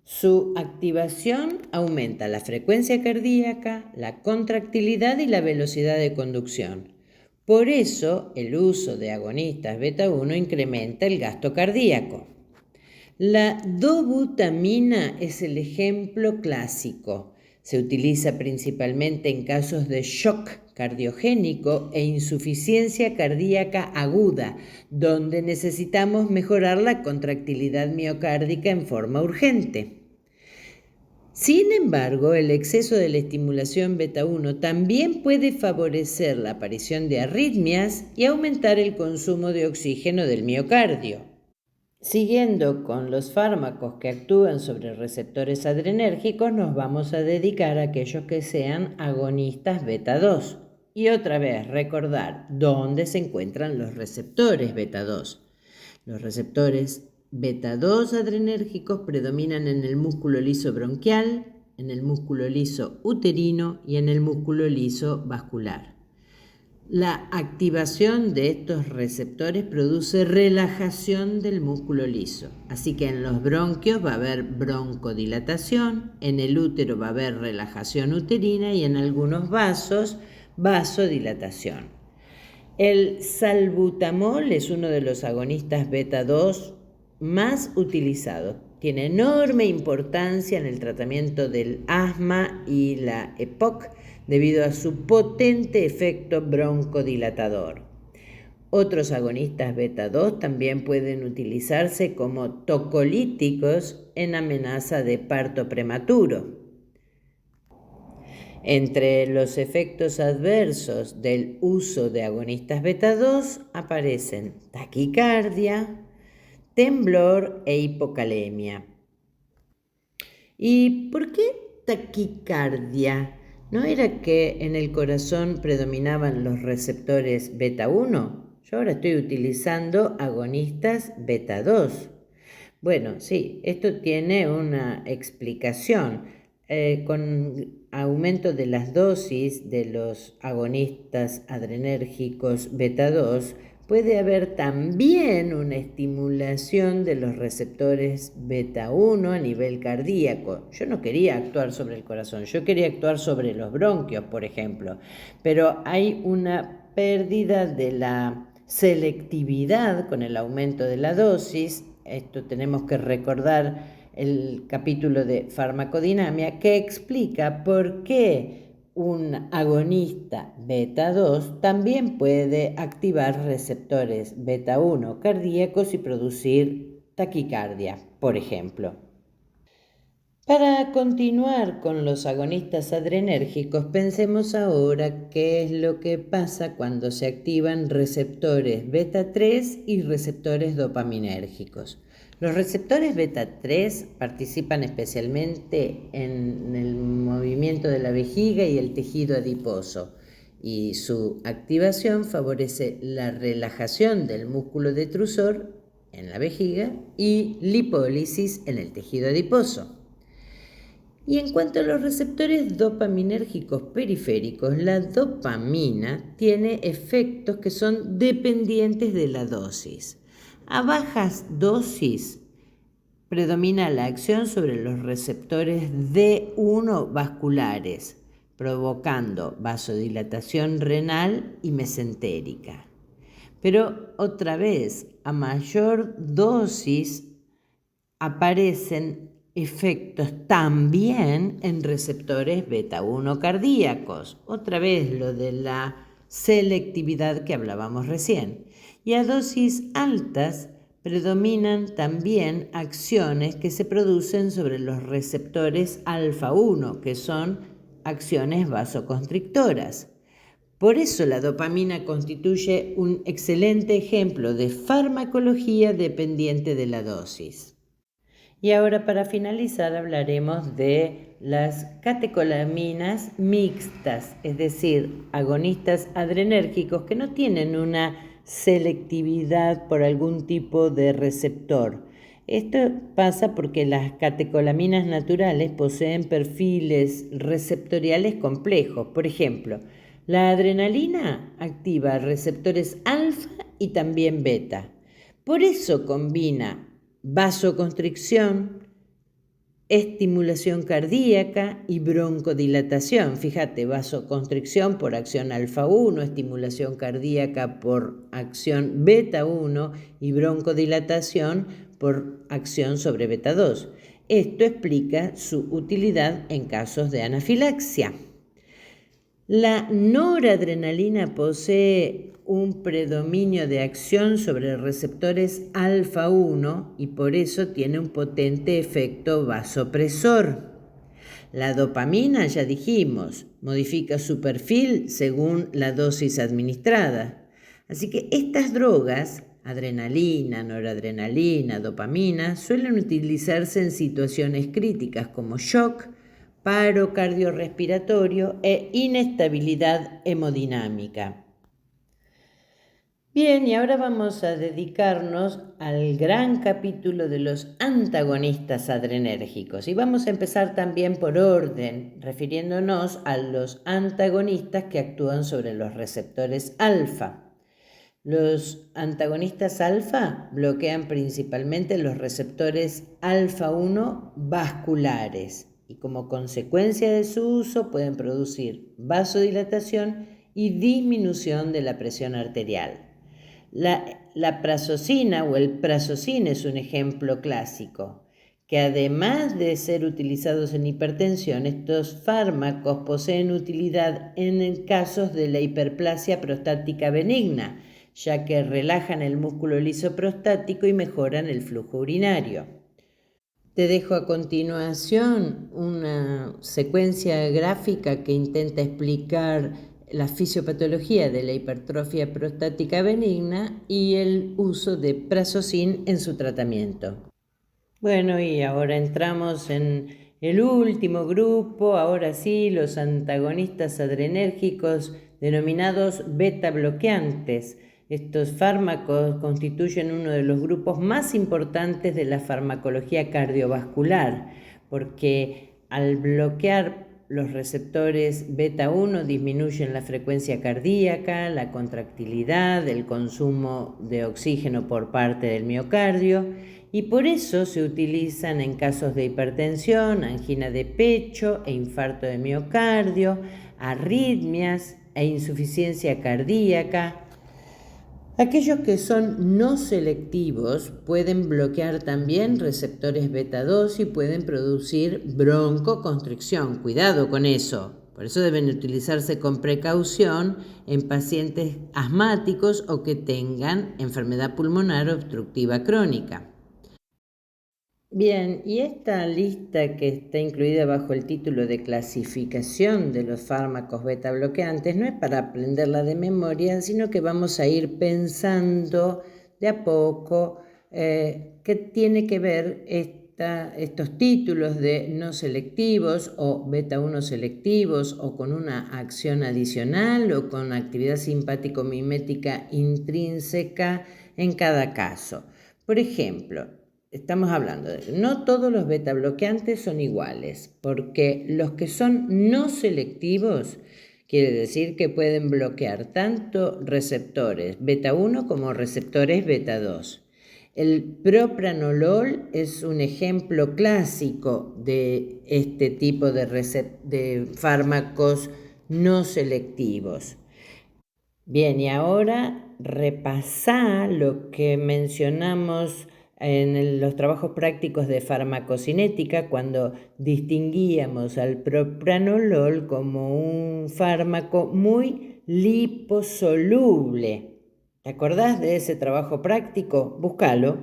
Su activación aumenta la frecuencia cardíaca, la contractilidad y la velocidad de conducción. Por eso, el uso de agonistas beta-1 incrementa el gasto cardíaco. La dobutamina es el ejemplo clásico. Se utiliza principalmente en casos de shock cardiogénico e insuficiencia cardíaca aguda, donde necesitamos mejorar la contractilidad miocárdica en forma urgente. Sin embargo, el exceso de la estimulación beta-1 también puede favorecer la aparición de arritmias y aumentar el consumo de oxígeno del miocardio. Siguiendo con los fármacos que actúan sobre receptores adrenérgicos, nos vamos a dedicar a aquellos que sean agonistas beta-2. Y otra vez, recordar dónde se encuentran los receptores beta-2. Los receptores beta-2 adrenérgicos predominan en el músculo liso bronquial, en el músculo liso uterino y en el músculo liso vascular. La activación de estos receptores produce relajación del músculo liso, así que en los bronquios va a haber broncodilatación, en el útero va a haber relajación uterina y en algunos vasos, vasodilatación. El salbutamol es uno de los agonistas beta-2 más utilizados. Tiene enorme importancia en el tratamiento del asma y la EPOC debido a su potente efecto broncodilatador. Otros agonistas beta 2 también pueden utilizarse como tocolíticos en amenaza de parto prematuro. Entre los efectos adversos del uso de agonistas beta 2 aparecen taquicardia, temblor e hipocalemia. ¿Y por qué taquicardia? ¿No era que en el corazón predominaban los receptores beta 1? Yo ahora estoy utilizando agonistas beta 2. Bueno, sí, esto tiene una explicación. Con aumento de las dosis de los agonistas adrenérgicos beta 2, puede haber también una estimulación de los receptores beta 1 a nivel cardíaco. Yo no quería actuar sobre el corazón, yo quería actuar sobre los bronquios, por ejemplo, pero hay una pérdida de la selectividad con el aumento de la dosis. Esto tenemos que recordar el capítulo de farmacodinamia que explica por qué un agonista beta 2 también puede activar receptores beta 1 cardíacos y producir taquicardia, por ejemplo. Para continuar con los agonistas adrenérgicos, pensemos ahora qué es lo que pasa cuando se activan receptores beta 3 y receptores dopaminérgicos. Los receptores beta 3 participan especialmente en el movimiento de la vejiga y el tejido adiposo, y su activación favorece la relajación del músculo detrusor en la vejiga y lipólisis en el tejido adiposo. Y en cuanto a los receptores dopaminérgicos periféricos, la dopamina tiene efectos que son dependientes de la dosis. A bajas dosis predomina la acción sobre los receptores D1 vasculares, provocando vasodilatación renal y mesentérica. Pero otra vez, a mayor dosis aparecen efectos también en receptores beta 1 cardíacos. Otra vez lo de la selectividad que hablábamos recién. Y a dosis altas predominan también acciones que se producen sobre los receptores alfa 1, que son acciones vasoconstrictoras. Por eso la dopamina constituye un excelente ejemplo de farmacología dependiente de la dosis. Y ahora, para finalizar, hablaremos de las catecolaminas mixtas, es decir, agonistas adrenérgicos que no tienen una selectividad por algún tipo de receptor. Esto pasa porque las catecolaminas naturales poseen perfiles receptoriales complejos. Por ejemplo, la adrenalina activa receptores alfa y también beta. Por eso combina vasoconstricción, estimulación cardíaca y broncodilatación. Fíjate, vasoconstricción por acción alfa 1, estimulación cardíaca por acción beta 1 y broncodilatación por acción sobre beta 2. Esto explica su utilidad en casos de anafilaxia. La noradrenalina posee un predominio de acción sobre receptores alfa 1 y por eso tiene un potente efecto vasopresor. La dopamina, ya dijimos, modifica su perfil según la dosis administrada. Así que estas drogas, adrenalina, noradrenalina, dopamina, suelen utilizarse en situaciones críticas como shock, paro cardiorrespiratorio e inestabilidad hemodinámica. Bien, y ahora vamos a dedicarnos al gran capítulo de los antagonistas adrenérgicos. Y vamos a empezar también por orden, refiriéndonos a los antagonistas que actúan sobre los receptores alfa. Los antagonistas alfa bloquean principalmente los receptores alfa 1 vasculares y como consecuencia de su uso pueden producir vasodilatación y disminución de la presión arterial. La prazosina o el prazosina es un ejemplo clásico, que además de ser utilizados en hipertensión, estos fármacos poseen utilidad en casos de la hiperplasia prostática benigna, ya que relajan el músculo liso prostático y mejoran el flujo urinario. Te dejo a continuación una secuencia gráfica que intenta explicar la fisiopatología de la hipertrofia prostática benigna y el uso de prazosin en su tratamiento. Bueno, y ahora entramos en el último grupo, ahora sí, los antagonistas adrenérgicos denominados beta bloqueantes. Estos fármacos constituyen uno de los grupos más importantes de la farmacología cardiovascular, porque al bloquear los receptores beta 1 disminuyen la frecuencia cardíaca, la contractilidad, el consumo de oxígeno por parte del miocardio, y por eso se utilizan en casos de hipertensión, angina de pecho e infarto de miocardio, arritmias e insuficiencia cardíaca. Aquellos que son no selectivos pueden bloquear también receptores beta 2 y pueden producir broncoconstricción. Cuidado con eso. Por eso deben utilizarse con precaución en pacientes asmáticos o que tengan enfermedad pulmonar obstructiva crónica. Bien, y esta lista que está incluida bajo el título de clasificación de los fármacos beta bloqueantes no es para aprenderla de memoria, sino que vamos a ir pensando de a poco qué tiene que ver estos títulos de no selectivos o beta 1 selectivos o con una acción adicional o con actividad simpático-mimética intrínseca en cada caso. Por ejemplo, estamos hablando de que no todos los beta bloqueantes son iguales, porque los que son no selectivos quiere decir que pueden bloquear tanto receptores beta 1 como receptores beta 2. El propranolol es un ejemplo clásico de este tipo de fármacos no selectivos. Bien, y ahora repasá lo que mencionamos en los trabajos prácticos de farmacocinética cuando distinguíamos al propranolol como un fármaco muy liposoluble. ¿Te acordás de ese trabajo práctico? Búscalo.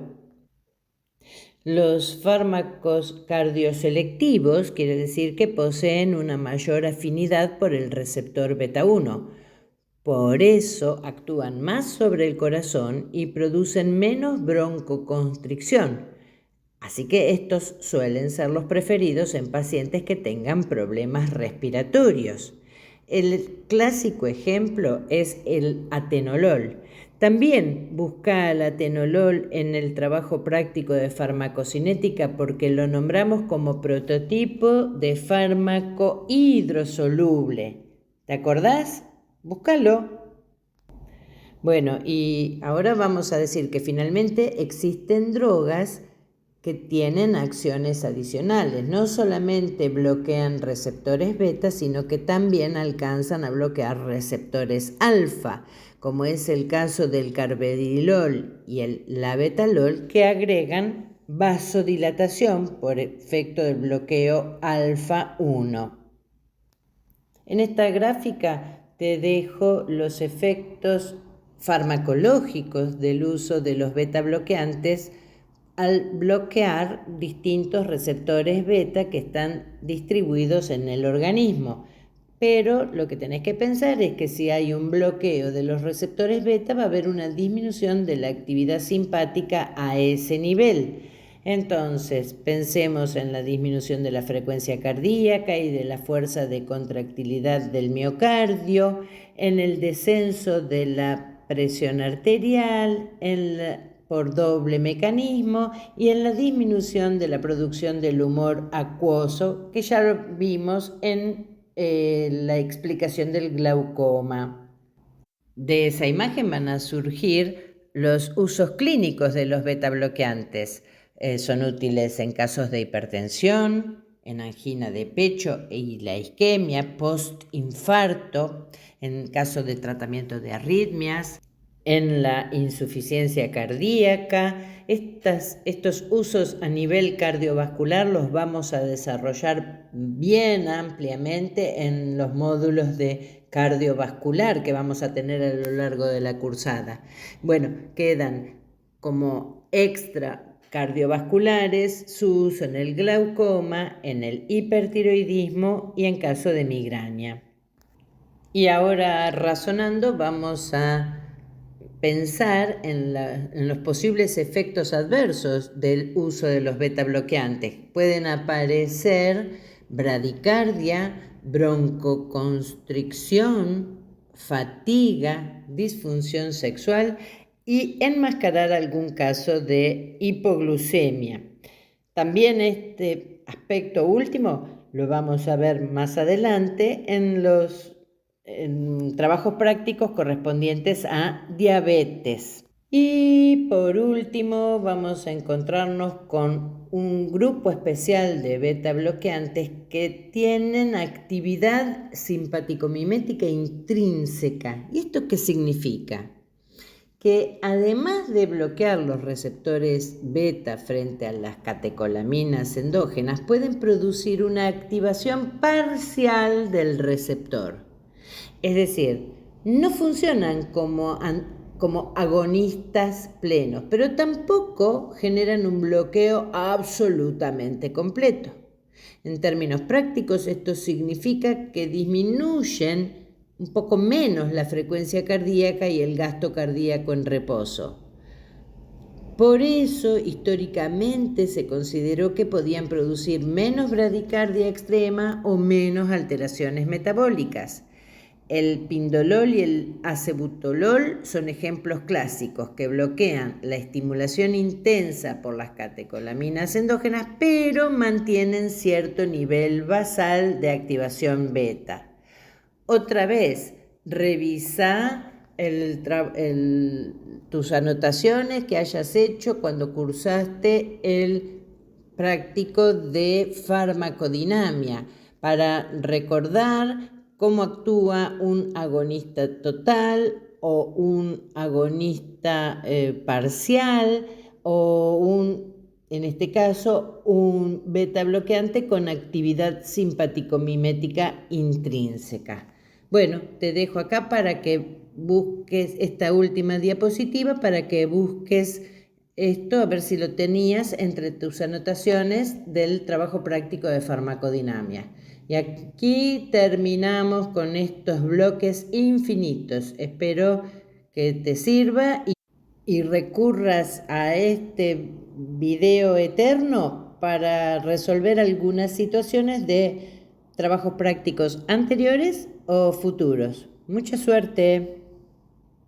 Los fármacos cardioselectivos quiere decir que poseen una mayor afinidad por el receptor beta 1. Por eso actúan más sobre el corazón y producen menos broncoconstricción. Así que estos suelen ser los preferidos en pacientes que tengan problemas respiratorios. El clásico ejemplo es el atenolol. También busca el atenolol en el trabajo práctico de farmacocinética porque lo nombramos como prototipo de fármaco hidrosoluble. ¿Te acordás? Búscalo. Bueno, y ahora vamos a decir que finalmente existen drogas que tienen acciones adicionales. No solamente bloquean receptores beta, sino que también alcanzan a bloquear receptores alfa, como es el caso del carvedilol y el labetalol, que agregan vasodilatación por efecto del bloqueo alfa 1. En esta gráfica te dejo los efectos farmacológicos del uso de los beta bloqueantes al bloquear distintos receptores beta que están distribuidos en el organismo. Pero lo que tenés que pensar es que si hay un bloqueo de los receptores beta va a haber una disminución de la actividad simpática a ese nivel. Entonces, pensemos en la disminución de la frecuencia cardíaca y de la fuerza de contractilidad del miocardio, en el descenso de la presión arterial, por doble mecanismo y en la disminución de la producción del humor acuoso, que ya lo vimos en la explicación del glaucoma. De esa imagen van a surgir los usos clínicos de los beta bloqueantes. Son útiles en casos de hipertensión, en angina de pecho y la isquemia, postinfarto, en caso de tratamiento de arritmias, en la insuficiencia cardíaca. Estos usos a nivel cardiovascular los vamos a desarrollar bien ampliamente en los módulos de cardiovascular que vamos a tener a lo largo de la cursada. Bueno, quedan como extra cardiovasculares su uso en el glaucoma, en el hipertiroidismo y en caso de migraña. Y ahora, razonando, vamos a pensar en los posibles efectos adversos del uso de los beta bloqueantes. Pueden aparecer bradicardia, broncoconstricción, fatiga, disfunción sexual y enmascarar algún caso de hipoglucemia. También este aspecto último lo vamos a ver más adelante en trabajos prácticos correspondientes a diabetes. Y por último vamos a encontrarnos con un grupo especial de beta bloqueantes que tienen actividad simpático-mimética intrínseca. ¿Y esto qué significa? Que además de bloquear los receptores beta frente a las catecolaminas endógenas, pueden producir una activación parcial del receptor. Es decir, no funcionan como agonistas plenos, pero tampoco generan un bloqueo absolutamente completo. En términos prácticos, esto significa que disminuyen un poco menos la frecuencia cardíaca y el gasto cardíaco en reposo. Por eso, históricamente se consideró que podían producir menos bradicardia extrema o menos alteraciones metabólicas. El pindolol y el acebutolol son ejemplos clásicos que bloquean la estimulación intensa por las catecolaminas endógenas, pero mantienen cierto nivel basal de activación beta. Otra vez, revisa tus anotaciones que hayas hecho cuando cursaste el práctico de farmacodinamia para recordar cómo actúa un agonista total o un agonista parcial o en este caso, un beta bloqueante con actividad simpático-mimética intrínseca. Bueno, te dejo acá para que busques esta última diapositiva, para que busques esto, a ver si lo tenías entre tus anotaciones del trabajo práctico de farmacodinamia. Y aquí terminamos con estos bloques infinitos. Espero que te sirva y recurras a este video eterno para resolver algunas situaciones de trabajos prácticos anteriores o futuros. Mucha suerte.